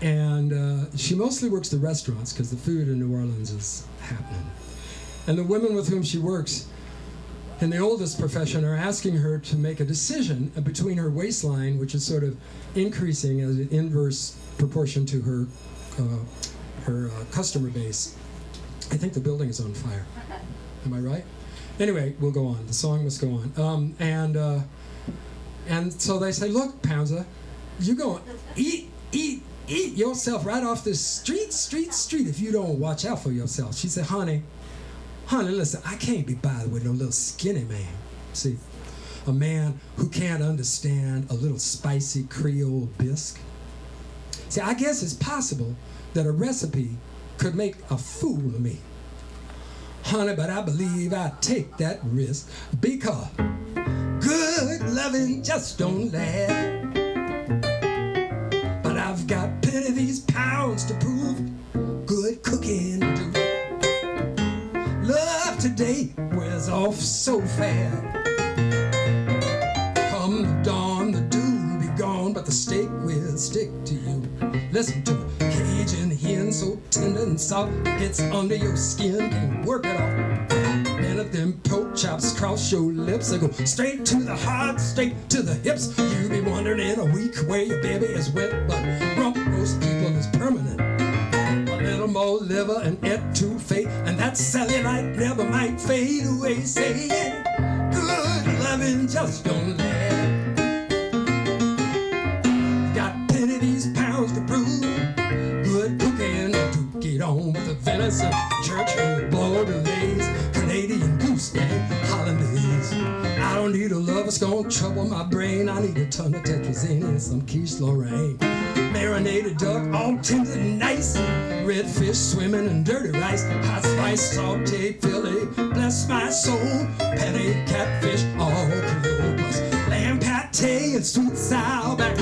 And she mostly works the restaurants because the food in New Orleans is happening. And the women with whom she works in the oldest profession are asking her to make a decision between her waistline, which is sort of increasing as an inverse proportion to her customer base. I think the building is on fire. Am I right? Anyway, we'll go on. The song must go on. And so they say, look, Pounza, you go eat yourself right off the street if you don't watch out for yourself. She said, honey, listen, I can't be bothered with no little skinny man. See, a man who can't understand a little spicy Creole bisque. See, I guess it's possible that a recipe could make a fool of me. Honey, but I believe I'd take that risk because good loving just don't last. But I've got plenty of these pounds to prove good cooking do. Love today wears off so fast. Come the dawn, the dew will be gone, but the steak will stick to you. Listen to me, Cajun hen so tender and soft, gets under your skin, can work it off. Then if them pork chops cross your lips, they go straight to the heart, straight to the hips. You be wondering in a week where your baby is wet, but rump roast people is permanent. A little more liver and etouffee, and that cellulite never might fade away. Say yeah, good loving just don't last. Got plenty of these pounds to prove. Good cooking to get on with the venison, church and Bordelais, Canadian goose and Hollandaise. I don't need a love that's gonna trouble my brain. I need a ton of tetrazine and some quiche Lorraine. Marinated duck, all tender and nice. Red fish swimming in dirty rice. Hot spice, sauteed fillet, bless my soul. Patty, catfish, all Creole plus lamb pate and sweet sour back.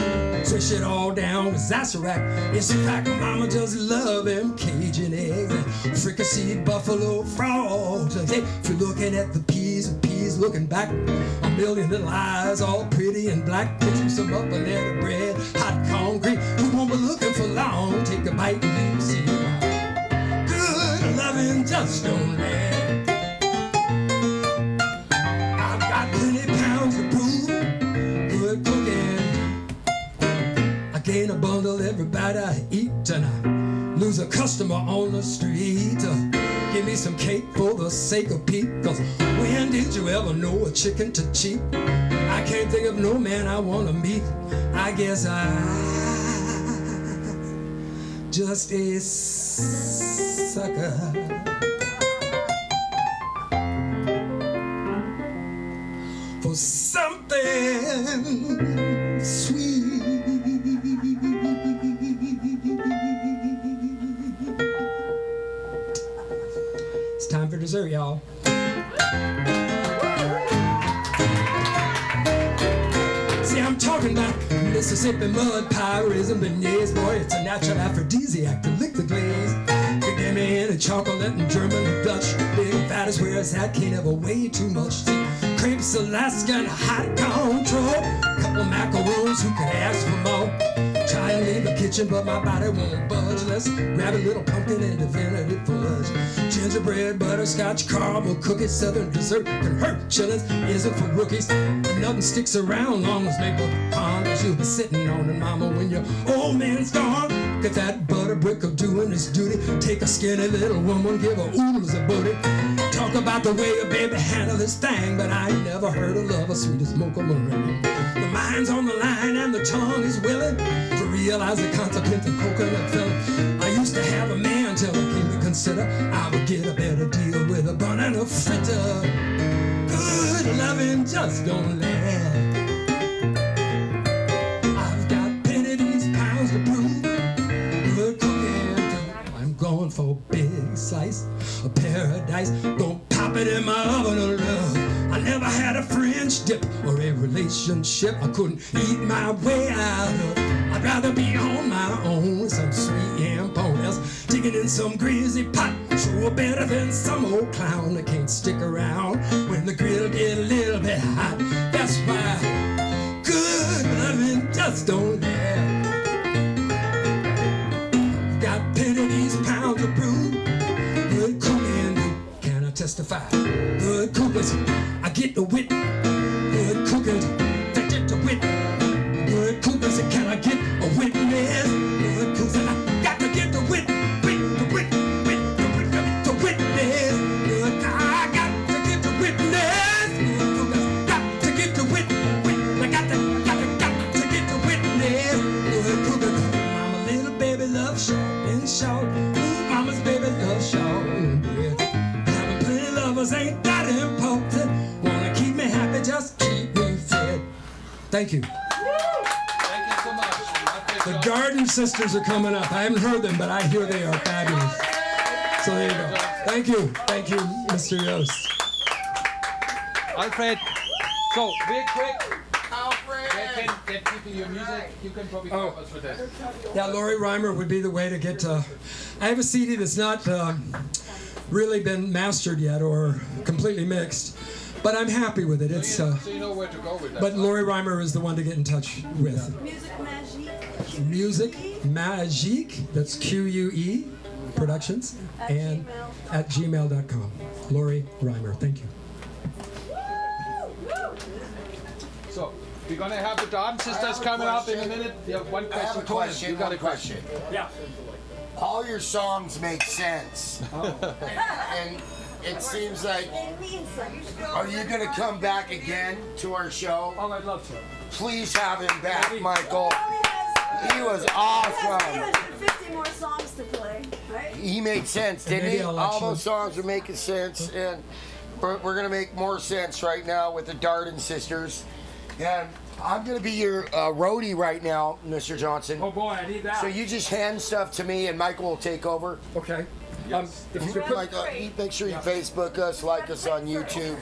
Swish it all down with Sazerac. It's a fact, mama just love them Cajun eggs and fricasseed buffalo frogs. Hey, if you're looking at the peas looking back, a million little eyes all pretty and black. Put you some up a letter bread, hot concrete. You won't be looking for long. Take a bite and you see why. Good loving just don't last. I've got plenty pounds to prove. Good cooking. I gain a bundle every bite I eat, and I lose who's a customer on the street. Give me some cake for the sake of Pete. Cause when did you ever know a chicken to cheap? I can't think of no man I wanna meet. I guess I just a sucker for something sweet. It's time for dessert, y'all. See, I'm talking about Mississippi mud pie, raisin beignets. Boy, it's a natural aphrodisiac to lick the glaze. You give me any chocolate and German or Dutch. Big fat is where it's at, can't ever weigh too much. See, crepes, Alaska, and hot control. Couple macaroons, who could ask for more? Try and leave the kitchen, but my body won't budge. Let's grab a little pumpkin and divinity fudge. Gingerbread, butterscotch, caramel cookies. Southern dessert can hurt. Chillin' isn't for rookies. And nothing sticks around long as maple pond. You'll be sitting on it, mama, when your old man's gone. Get that butter brick of doing his duty. Take a skinny little woman, give her oodles of booty. Talk about the way a baby handle this thing, but I ain't never heard a love as sweet as mocha meringue. The mind's on the line and the tongue is willing to realize the consequence of coconut filling. I used to have a man till I came to consider I would get a better deal with a bun and a fritter. Good loving just don't last. I've got plenty of these pounds to prove. Good cooking, I'm going for a big slice of paradise. Don't pop it in my oven of love. I never had a French dip or a relationship I couldn't eat my way out of. I'd rather be on my own with some sweet yam ponies, digging in some greasy pot. Sure better than some old clown that can't stick around when the grill get a little bit hot. That's why good loving just don't last. Got plenty of these pounds of brew. Good cooking, can I testify? Good cookers, I get the wit. Good cookers, I get the wit. Good cookers, can I get a witness? Good cookers, I got to get the wit. The witness. Good, I got to get the witness. Good cookers, got to get the wit. I got to get the witness. Good cookers, mama little baby love short and short. Ooh, mama's baby love short. Having plenty lovers ain't that important. Wanna keep me happy, just keep me fed. Thank you. Thank you so much. The Darden sisters are coming up. I haven't heard them, but I hear they are fabulous. So there you go. Thank you, Mr. Jost. Alfred, so real quick, Alfred! where can get people your music? You can probably help us with that. Yeah, Lori Reimer would be the way to get to. I have a CD that's not really been mastered yet or completely mixed, but I'm happy with it. It's So you know where to go with that. but Lori Reimer is the one to get in touch with. Music Magique. Music Magique, that's QUE Productions, and at gmail.com. Lori Reimer, thank you. So we're gonna have the Darden sisters coming up in a minute. You have one I have question. a question. You got a One question. Yeah. All your songs make sense. And it seems like, It means so. You should go are you going to come back again to our show? Oh, I'd love to. Please have him back, Michael. He has, He was he awesome. has 850 more songs to play, right? He made sense, didn't maybe he? I'll All actually- those songs are making sense, and we're going to make more sense right now with the Darden sisters. And I'm going to be your roadie right now, Mr. Johnson. Oh boy, I need that. So you just hand stuff to me, and Michael will take over. Okay. If you could put, Like, make sure you Facebook us, like us on YouTube.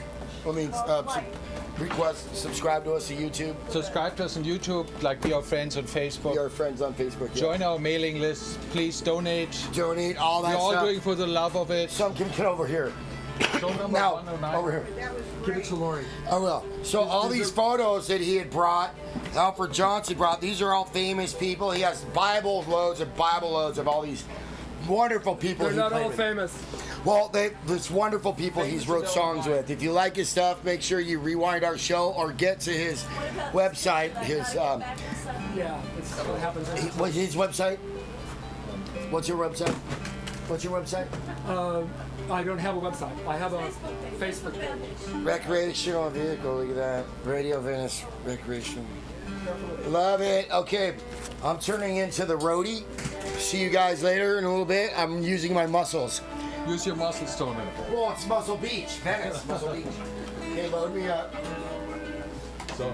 Subscribe to us on YouTube. Subscribe to us on YouTube, like be our friends on Be Facebook. our friends on Facebook. Yeah. Join our mailing list. Please donate. Donate all that We're all stuff. doing for the love of it. Some can get over here. Show number Now, 109. over here. give it to Lori. I will. So all these photos that he had brought, Alfred Johnson brought, these are all famous people. He has Bible loads of all these wonderful people. They're he not played all with. famous. Well, there's wonderful people he's wrote songs with. If you like his stuff, make sure you rewind our show or get to his website. Yeah, it's what happens. What's his website? What's your website? What's your website? I don't have a website. I have a Facebook page. Recreational vehicle, look at that. Radio Venice, recreational. Love it. Okay, I'm turning into the roadie. See you guys later in a little bit. I'm using my muscles. Use your muscles, Tony. Well, it's Muscle Beach, Venice, Muscle Beach. Okay, load me up. So,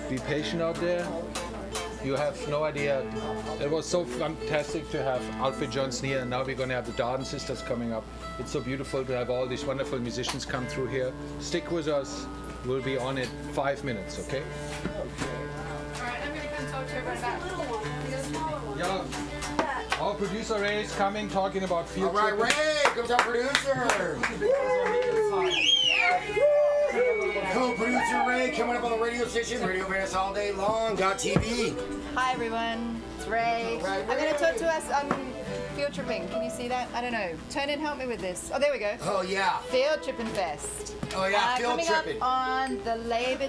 be patient out there. You have no idea. It was so fantastic to have Alfred Johnson here, and now we're going to have the Darden sisters coming up. It's so beautiful to have all these wonderful musicians come through here. Stick with us. We'll be on in 5 minutes, okay? All right, I'm going to come talk to everyone about Yeah. Our producer Ray is coming, talking about field All right, tripping. Ray, comes our producer. Co-producer Ray coming up on the radio station, Radio Venice all day long, .tv. Hi everyone, it's Ray. I'm going to talk to us on field tripping. Can you see that? I don't know. Turn and help me with this. Oh, there we go. Oh, yeah. Field Tripping Fest. Oh, yeah, field coming tripping. Up on the Labor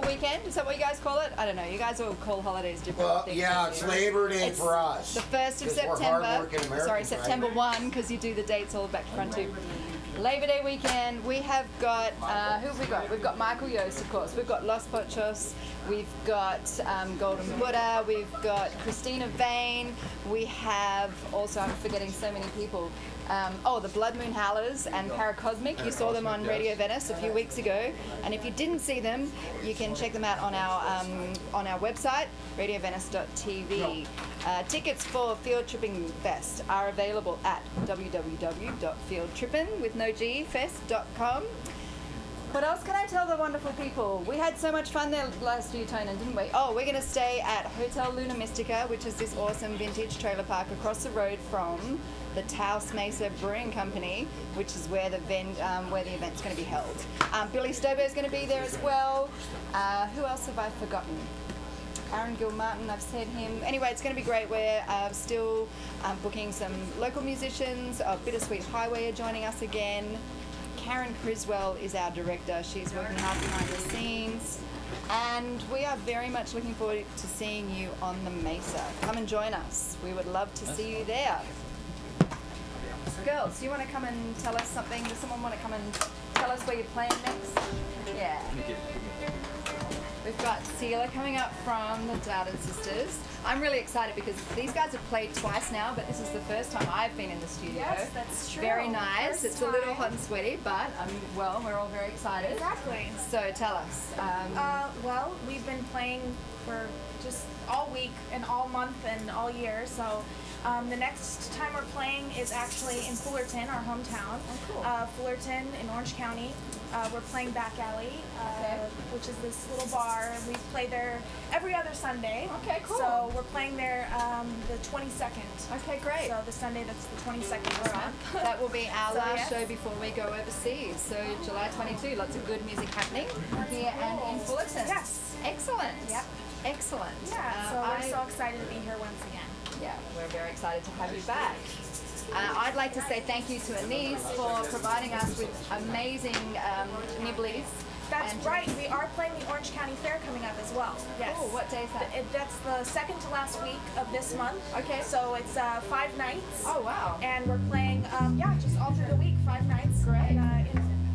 weekend. Is that what you guys call it? I don't know. You guys all call holidays different Well, things. yeah, it's Labor Day for us. The 1st of 'Cause we're September. hardworking Americans, Sorry, right? September 1, because you do the dates all back to front too. Labor Day weekend, we have got, who have we got? We've got Michael Jost, of course. We've got Los Pochos. We've got Golden Buddha. We've got Christina Vane. We have also, I'm forgetting so many people. The Blood Moon Howlers and Paracosmic. You saw them on Radio Venice a few weeks ago. And if you didn't see them, you can check them out on our website, radiovenice.tv. Tickets for Field Tripping Fest are available at www.fieldtripping.com. What else can I tell the wonderful people? We had so much fun there last year, Tonin, didn't we? Oh, we're going to stay at Hotel Luna Mystica, which is this awesome vintage trailer park across the road from the Taos Mesa Brewing Company, which is where the event's going to be held. Billy Stobo is going to be there as well. Who else have I forgotten? Aaron Gilmartin, I've said him. Anyway, it's going to be great. We're still booking some local musicians. Bittersweet Highway are joining us again. Karen Criswell is our director. She's working hard behind the scenes. And we are very much looking forward to seeing you on the Mesa. Come and join us. We would love to see you there. Girls, do you want to come and tell us something? Does someone want to come and tell us where you're playing next? Yeah. We've got Celia coming up from the Darden sisters. I'm really excited because these guys have played twice now, but this is the first time I've been in the studio. Yes, that's true. Very nice. First It's a little time. hot and sweaty, but we're all very excited. Exactly. So tell us. Well, we've been playing for just all week and all month and all year. So the next time we're playing is actually in Fullerton, our hometown. Oh, cool. Fullerton in Orange County. We're playing Back Alley, which is this little bar. We play there every other Sunday. Okay, cool. So we're playing there the 22nd. Okay, great. So the Sunday that's the 22nd this month. That will be our So, last yes. show before we go overseas. So July 22, lots of good music happening here and in Fullerton. Yes. Excellent. Yep. Excellent. Yeah, so we're so excited to be here once again. Yeah, we're very excited to have you back. I'd like to say thank you to Anise for providing us with amazing nibblies. That's right. We are playing the Orange County Fair coming up as well. Yes. Oh, what day is that? That's the second to last week of this month. Okay. So it's 5 nights. Oh, wow. And we're playing, just all through the week, 5 nights. Great. In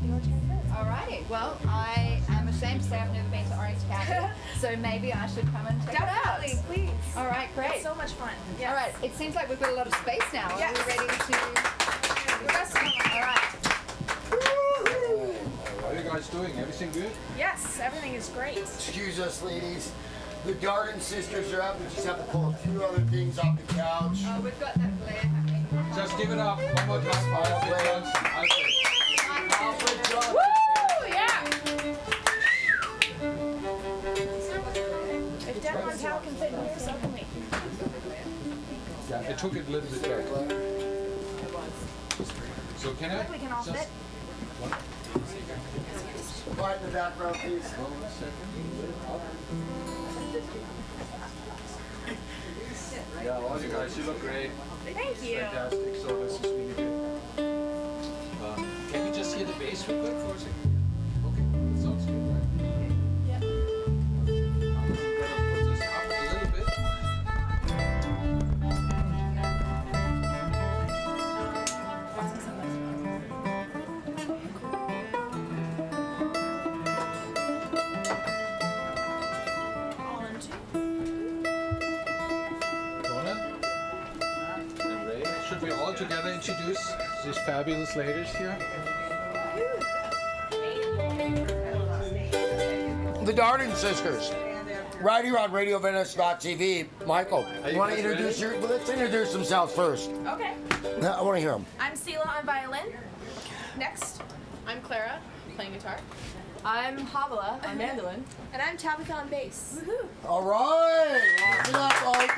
the Orange County Fair. Alrighty. Well, I am ashamed to say I've never been to Orange County, so maybe I should come and check Definitely, it out. please. All right, great. It's so much fun. Yes. All right. It seems like we've got a lot of space now. Yes. Are we ready to? The rest of them. All right. How are you guys doing? Everything good? Yes, everything is great. Excuse us, ladies. The Darden sisters are up. We just have to pull a few other things off the couch. We've got that glare happening. Just give it up one more time for Alfred Johnson. Alfred Johnson. Woo! Yeah! If Dead Montel can fit in here, so can we. Yeah, it took it a little bit back. So can I? I think we can all just fit. Quiet in the background, please. 1 second. Yeah, all you guys, you look great. Thank you. Fantastic. So this is really good. Can we just hear the bass real quick for a second? Okay, that sounds good, right? Yep. I'm gonna put this up a little bit. we all together introduce these fabulous ladies here? The Darden sisters. Right here on RadioVenice.tv. Michael, you want to introduce well, let's introduce themselves first. Okay. I want to hear them. I'm Sela on violin. Next. I'm Clara, playing guitar. I'm Havala on mandolin. And I'm Tabitha on bass. All right. Lock it up, folks.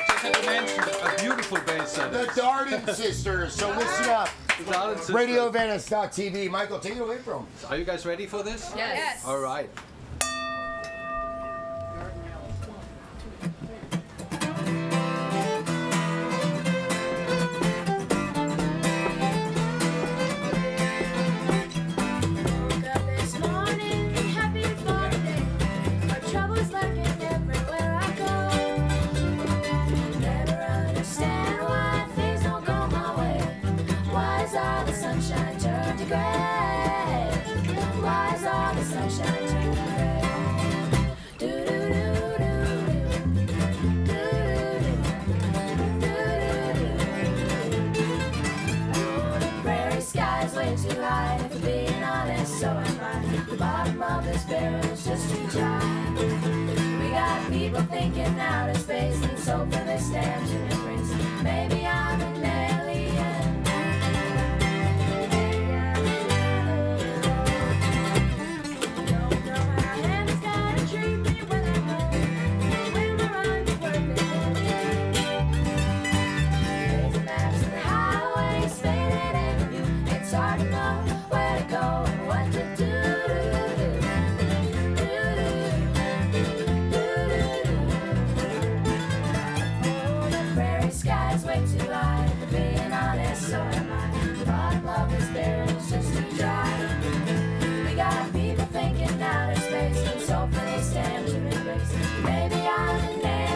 Just had to mention a beautiful bass set. The Darden sisters. So listen up. Darden sisters. RadioVenice.tv. Michael, take it away from them. Are you guys ready for this? Yes. All right. So am I. The bottom of this barrel's just too dry. We got people thinking outer space, and so for this stand to embrace. Maybe I'm an alien. Don't know how heaven's gonna treat me when I'm home. When we're on the perfect Crazy maps and highways faded in view. It's hard to know where to go. What to do? Oh, the prairie sky's way too high. Being honest, so am I. The bottom of this barrel's just too dry. We got people thinking outer space, and so for they stand to embrace. Maybe I'm an alien.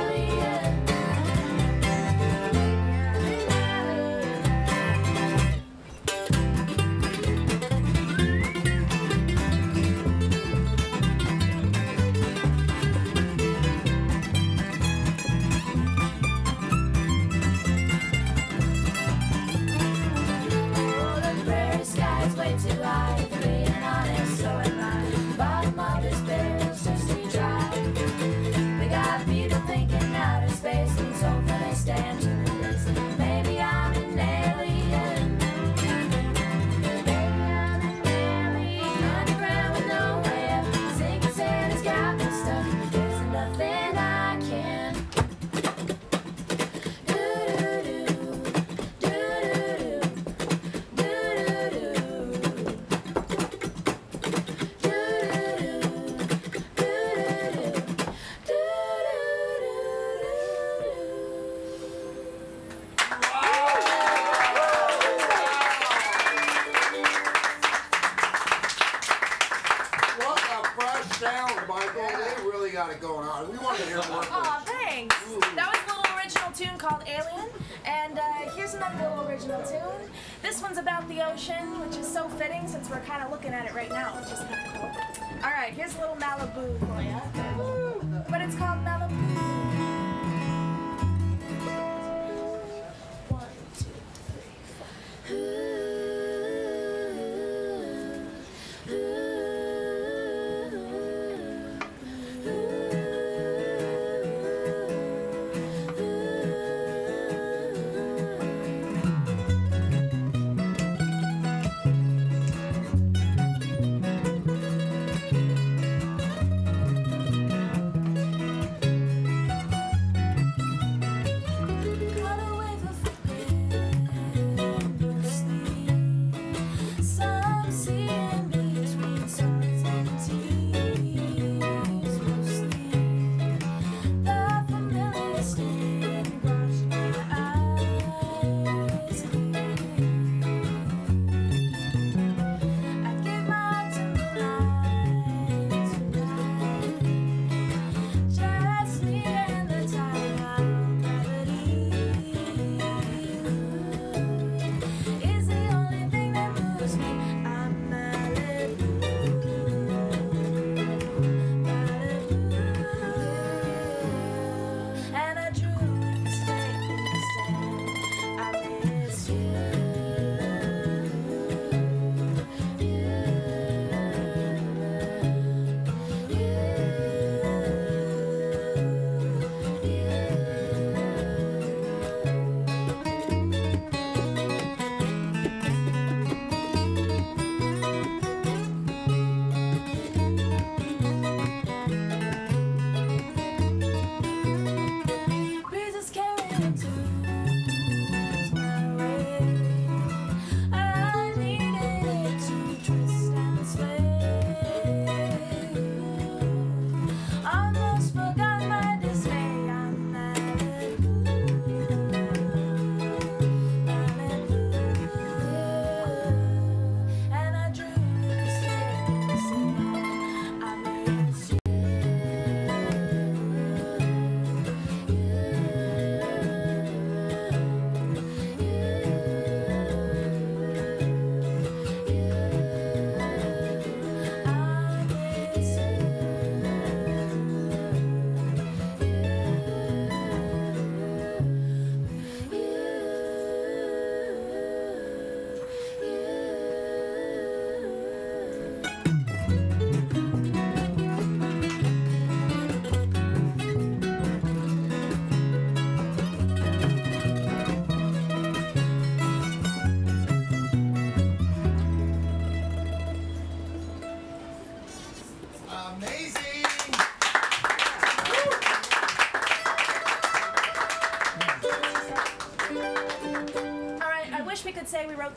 Way too high, being honest, so am I. The bottom of this barrel's just too dry. We got people thinking outer space, and so for they stand to embrace. Maybe I'm an alien. Maybe I'm an alien. Underground with no way up. Sinking sand has got me stuck. There's nothing I can What a fresh sound, Michael. They really got it going on. We want to hear more. Aw, thanks. That was a little original tune called Alien. And here's another little original tune. This one's about the ocean, which is so fitting since we're kind of looking at it right now, which is kind of cool. All right, here's a little Malibu for you. But it's called Malibu. 1, 2, 3, 4.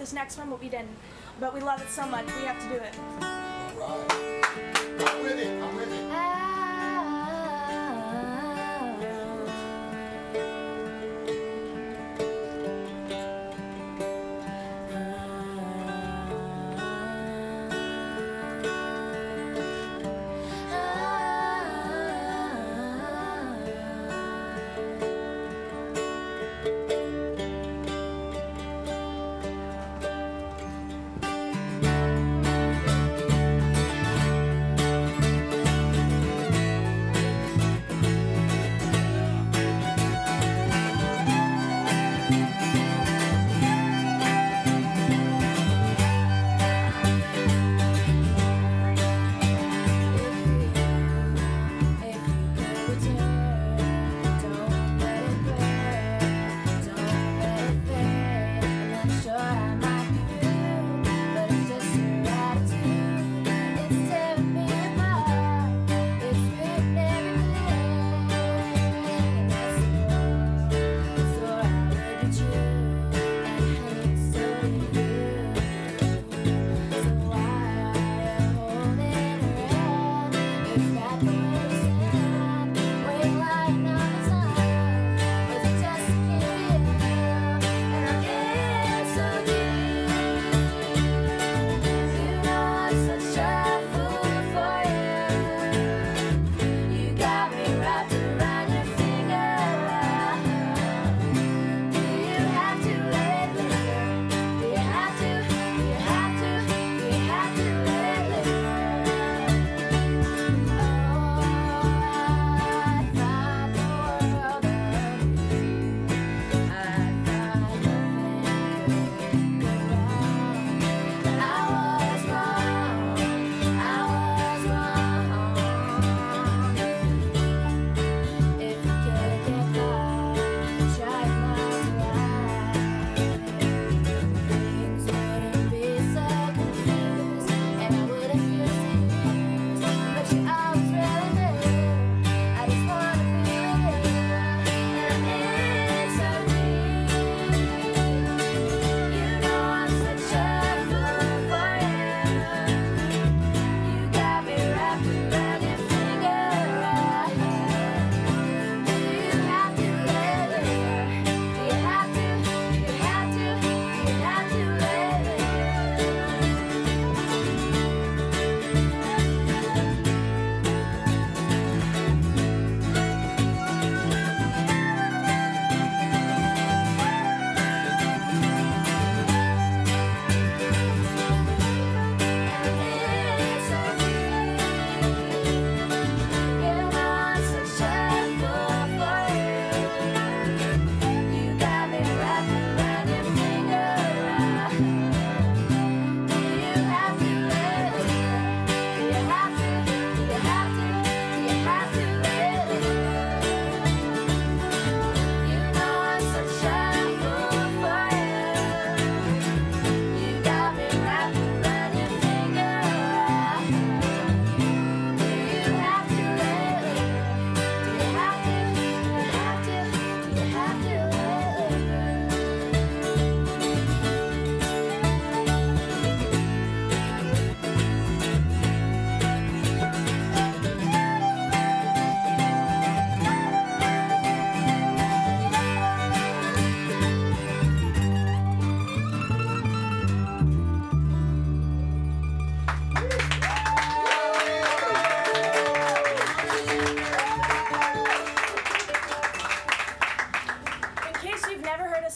this next one, but we didn't. But we love it so much, we have to do it. Right. I'm with it. I'm with it.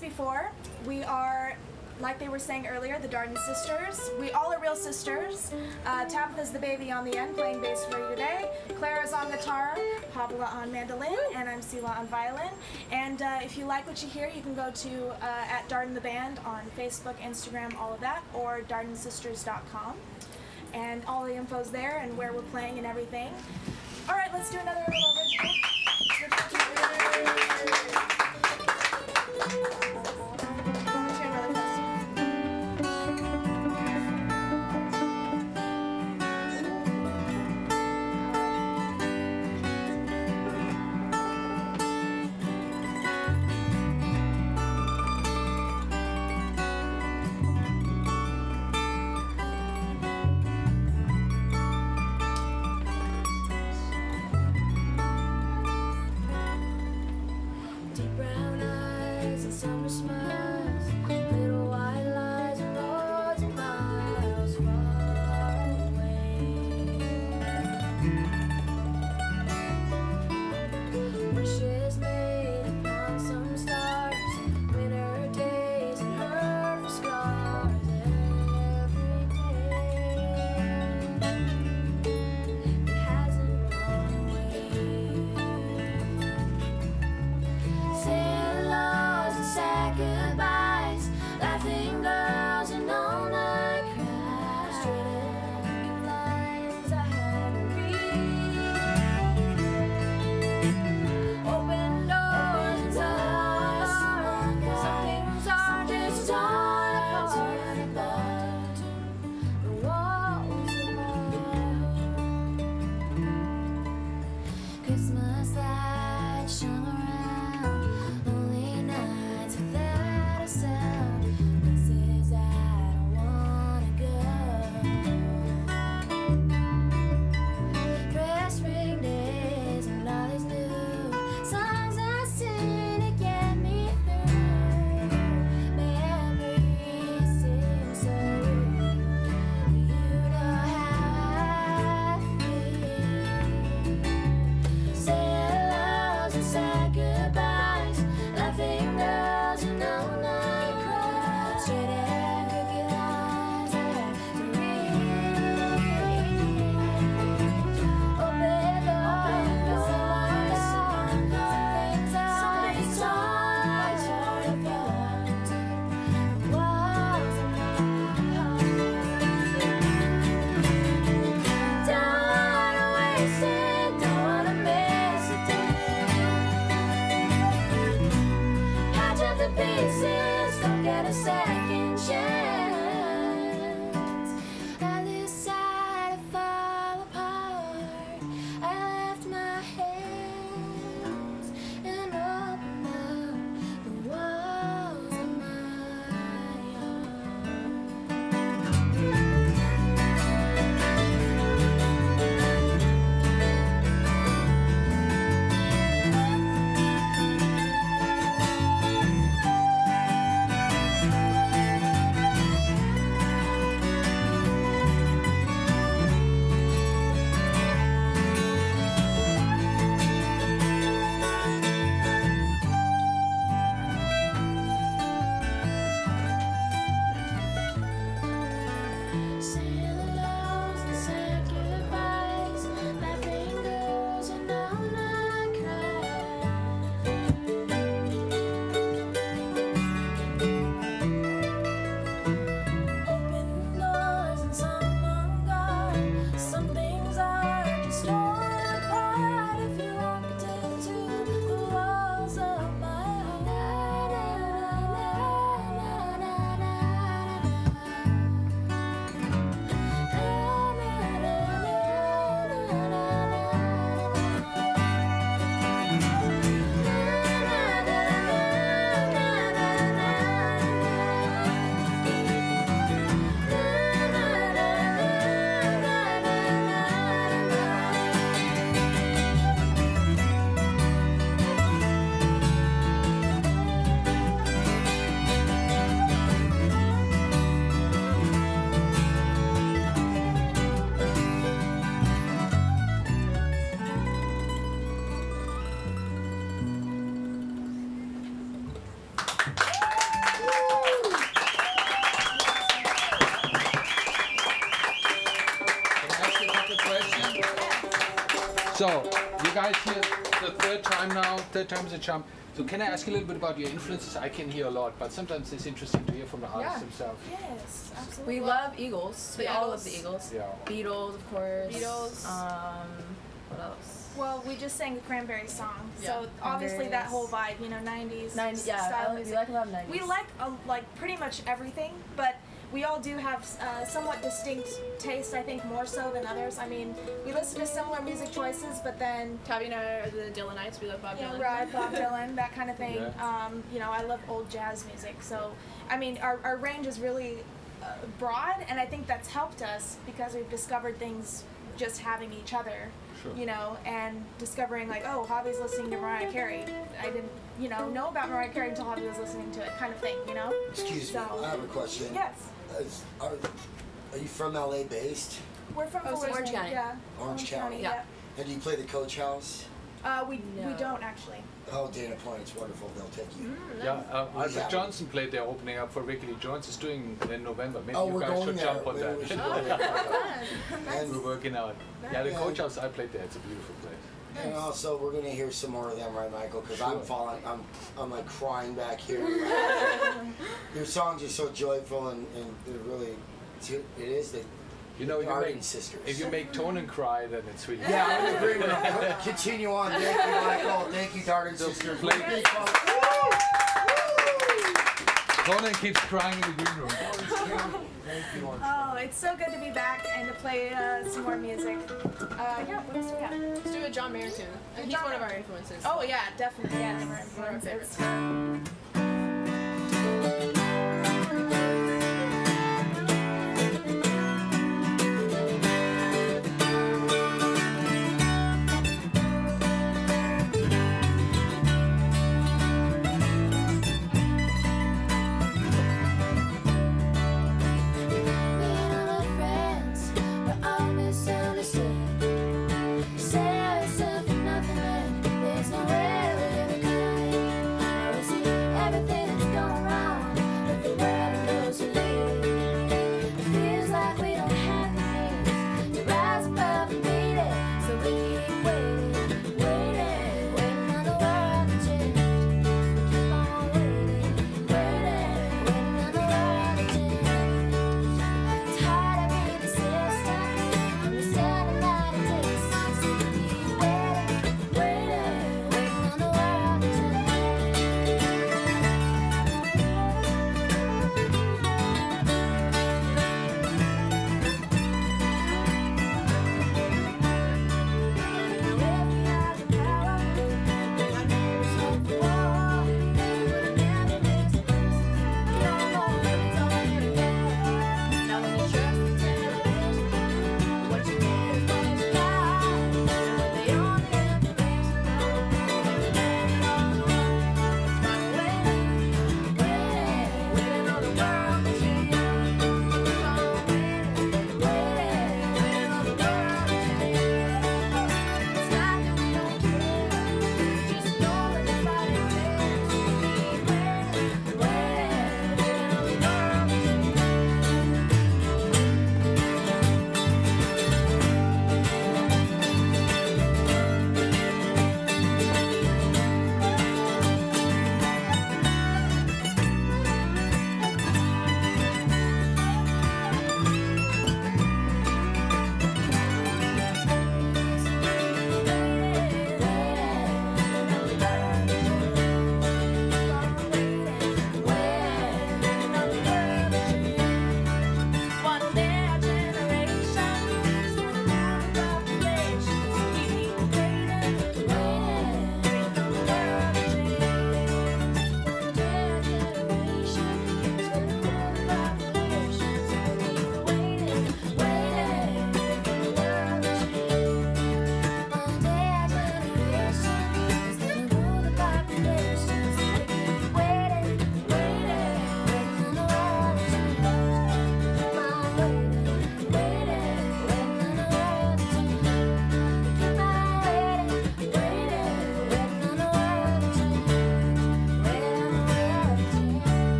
before. We are, like they were saying earlier, the Darden sisters. We all are real sisters. Tabitha's the baby on the end, playing bass for you today. Clara's on guitar, Pabla on mandolin, and I'm Sila on violin. And if you like what you hear, you can go to at Darden the Band on Facebook, Instagram, all of that, or dardensisters.com. And all the info's there and where we're playing and everything. All right, let's do another little original. summer smiles, little white lies and roads and miles far away. Wishes made upon some stars, winter days and hurtful scars every day. It hasn't gone away. Sailors and sad goodbyes, laughing girls and all-night cries, straight lines I had to read. Open doors and doors, some things are just torn apart. The walls of my home. Christmas lights shone around, lonely nights without a sound, places I don't wanna go. Fresh spring days and all these new songs I sing to get me through. Memories seem so real. You know how I feel. Sailors and sad goodbyes, laughing girls and all-night cries, straight and crooked lines I have to read. Open doors, some things are just torn apart. Walls of my heart. Don't wanna waste it, don't wanna miss a day. Patch up the pieces, don't get a second chance. I decided to fall apart. I left my hands and opened up the walls of my Sailors and sad goodbyes, laughing girls and all-night cries. Open doors and some ungone. Some things are just torn apart if you walked into the walls of my Can I ask you a couple of questions? So, you guys here the third time now, third time's a charm. So can I ask you a little bit about your influences? I can hear a lot, but sometimes it's interesting to hear from the artists Yeah. themselves. Yes, absolutely. We love Eagles. We all love the Eagles. Eagles. Yeah. Beatles, of course. Beatles. What else? Well, we just sang the Cranberry song, Yeah, so obviously that Cranberries. whole vibe, you know, 90s Yeah, style we music. like a lot of 90s. We like pretty much everything, but we all do have somewhat distinct tastes, I think, more so than others. I mean, we listen to similar music choices, but then Tabby and I are the Dylanites. We love Bob Dylan. right, Bob Dylan, that kind of thing. Yeah. You know, I love old jazz music, so I mean, our range is really broad, and I think that's helped us because we've discovered things just having each other. Sure. You know, and discovering like, oh, Javi's listening to Mariah Carey. I didn't you know about Mariah Carey until I was listening to it, kind of thing, you know? Excuse me, So- I have a question. Yes. Are you from LA based? We're from Orange County. Yeah. Orange County? Yeah. And do you play the Coach House? We don't actually. Oh, Dana Point, it's wonderful. They'll take you. Yeah, Alfred that? Johnson played there opening up for Ricky Lee Jones. Is doing in November. Maybe Oh, you we're guys going should there. jump on We should that. go there. We're And, working out. Yeah, the Yeah. Coach House, I played there. It's a beautiful place. and also, we're gonna hear some more of them, right, Michael? Because I'm Sure. falling. I'm like crying back here. Your songs are so joyful, and they're really. It is the You know, Darden sisters. if you make Tonen cry, then it's really. Yeah, I'm agreeing with them. Continue on. Thank you, Michael. Thank you, Darden sisters. play- Big folks. Tonen keeps crying in the green room. Thank you. Oh, it's so good to be back and to play some more music. Yeah, what else do we have? Let's do a John Mayer tune. He's John one of Mayer. our influences. Oh yeah, definitely. Yeah, One of our favorites.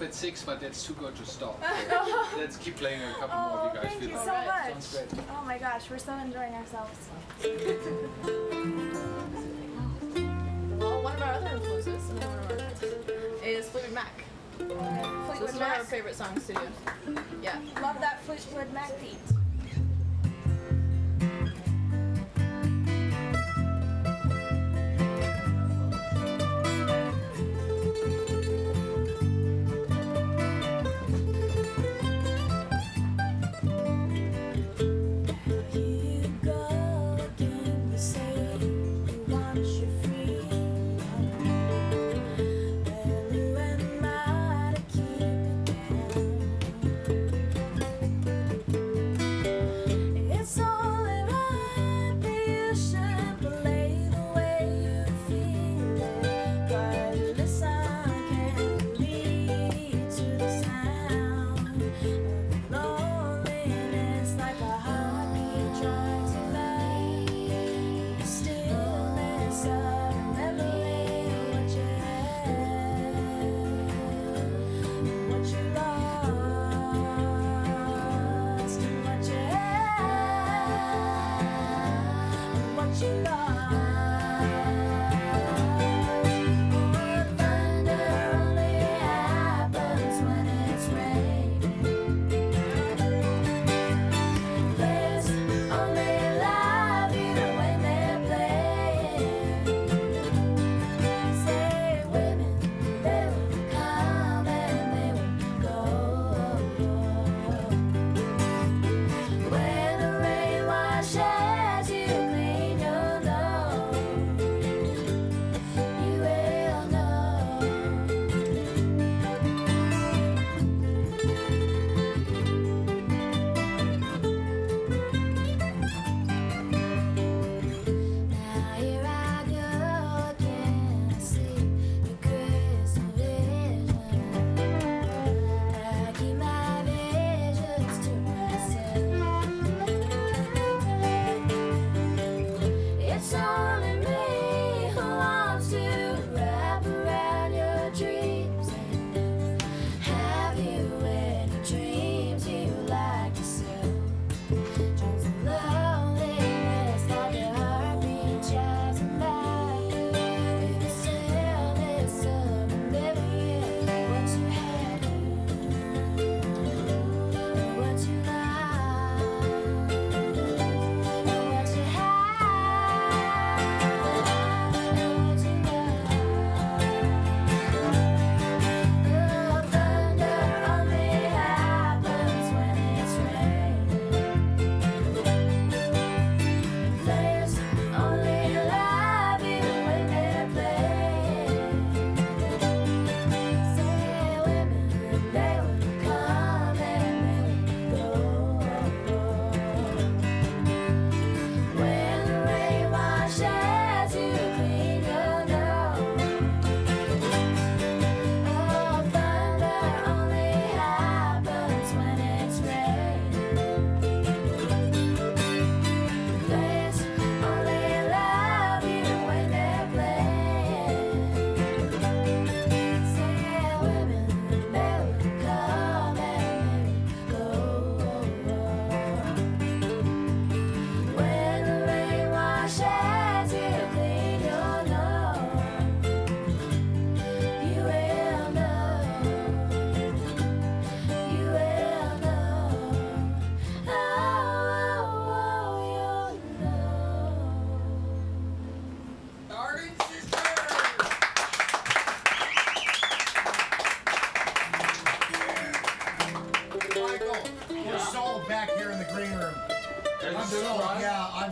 At 6, but that's too good to stop. So let's keep playing a couple more of you guys. Thank you feel so like. much. Sounds great. Oh my gosh, we're so enjoying ourselves. Well, one of our other influences, another one of our influences, is Fleetwood Mac. So this Fleetwood is one of our Mac. favorite songs to do. Yeah. Love that Fleetwood Mac beat. Keep it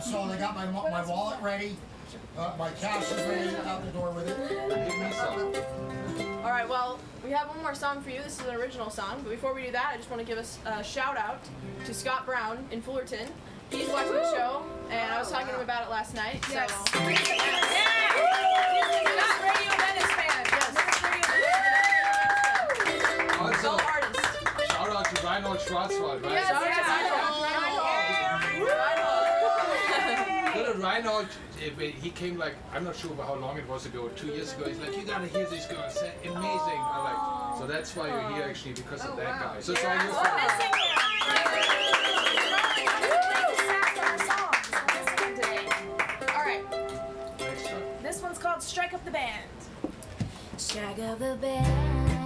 I'm sold. I got my wallet ready. My cash is ready. Out the door with it. Give me some. All right. Well, we have one more song for you. This is an original song. But before we do that, I just want to give a shout out to Scott Brown in Fullerton. He's watching the show, and I was talking to him about it last night. Yes. So. Yeah. He's a Radio Venice fan. Yes. Radio Venice. Also, artist. Shout out to Reinhold Schwarzwald, right? Yes. Shout out to Reinhold, he came like, I'm not sure how long it was ago, 2 years ago. He's like, you gotta hear these girls, they're amazing. I'm like, so that's why you're here actually, because of that guy. So it's all your fault. Alright. This one's called Strike Up the Band. Strike up the band. Yeah.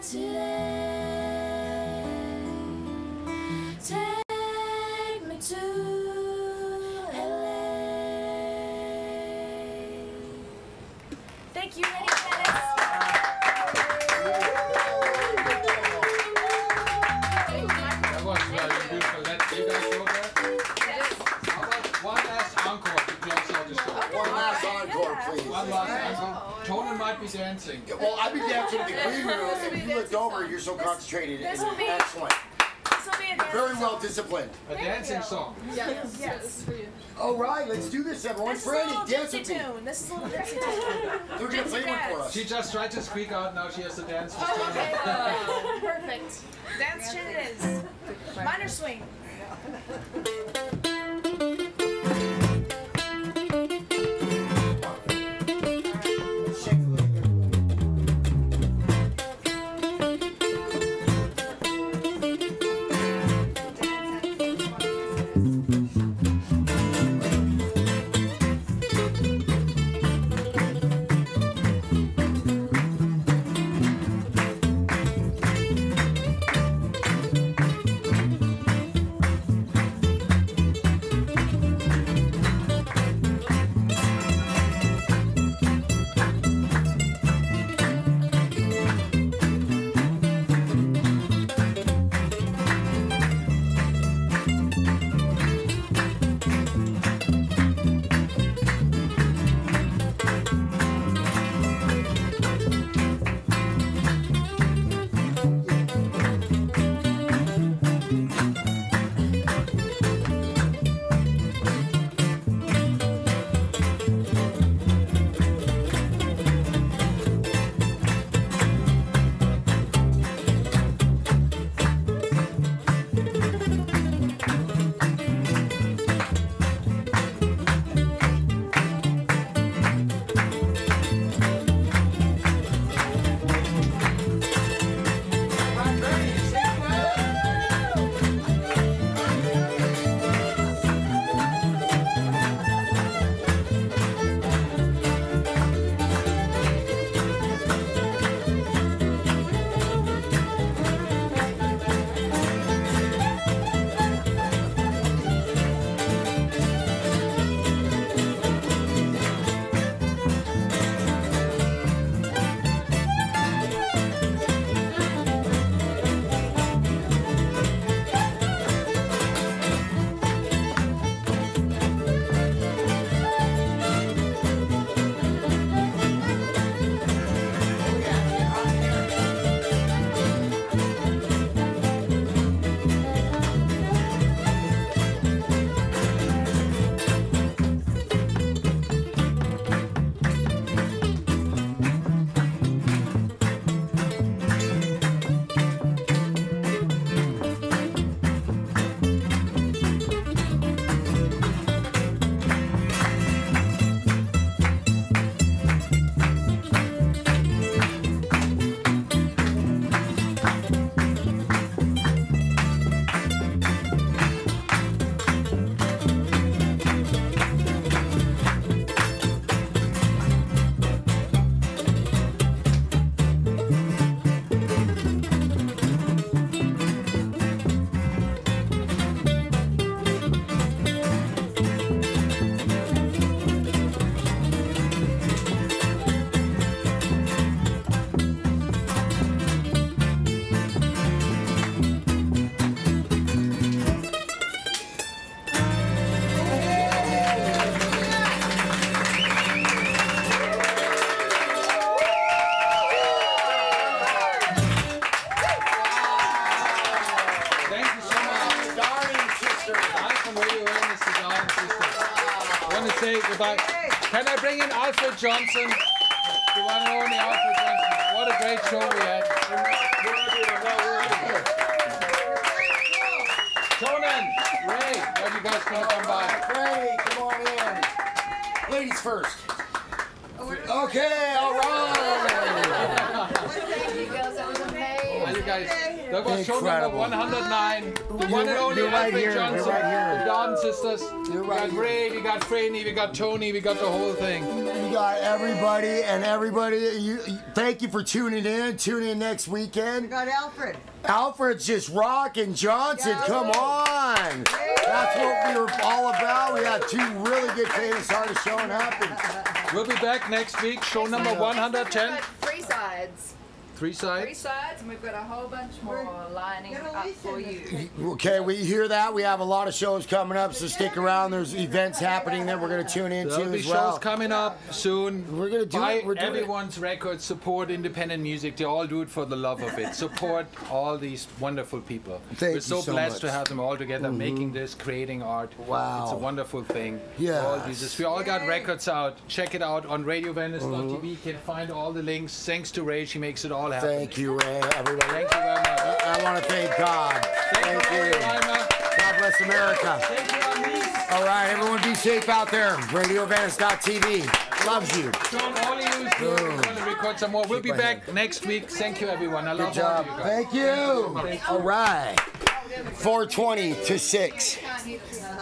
today. Take me to LA. Thank you, Lady Venice. That was beautiful. Let you guys go there. Yes. How about one last encore to close out the show? One last encore, please. One last encore. Tony might be dancing. Well, I've been dancing in the green room, and you looked over, you're so concentrated and this will be- excellent. This will be a dance Very well song. disciplined. A dancing song. Yes. Yes. All right, let's do this, everyone. This is a Brandy, little dance gypsy with me. tune. This is a little gypsy tune. They're going to play one for us. She just tried to speak out, now she has to dance. with Tony. Okay. Perfect. Dance tune it is. Minor swing. say goodbye. Can I bring in Alfred Johnson? The one and only Alfred Johnson. What a great show we had. Conan, Ray, are you guys going to come by? Ray, come on in. Ladies first. Okay, all right. Thank you, girls. That was amazing. You guys, that was show number 109. The one and only You're right Alfred here, Johnson, you're right here. the Darden sisters. You're We right got here. Ray, we got Franny, we got Tony, we got the whole thing. You got everybody, and everybody, thank you for tuning in. Tune in next weekend. We got Alfred. Alfred's just rocking. Johnson, come on. That's what we were all about. We had two really good famous artists showing up. And We'll be back next week. Show number 110. Three sides. Three sides. Three sides, and we've got a whole bunch more lining up for you. okay, we hear that. We have a lot of shows coming up, so stick around. There's events happening that we're going to tune into There'll be as well. shows coming up soon. We're going to do Buy it. We're doing it. everyone's records. Support independent music. They all do it for the love of it. Support all these wonderful people. Thank We're you so so blessed much. to have them all together, making this, creating art. Wow. It's a wonderful thing. Yes. All these. We all got records out. Check it out on RadioVenice.tv. You can find all the links. Thanks to Ray. She makes it all happen. Thank you, Ray. Everybody. Thank you very much. I want to thank God. Thank you. Reimer. God bless America. Thank you, Anise. All right, everyone be safe out there. RadioVenice.tv loves you. Sean, all of you is going to record some more. We'll be back next week. Thank you, everyone. I love Good job. all of you guys. Thank you. All right. 4:20 to 6.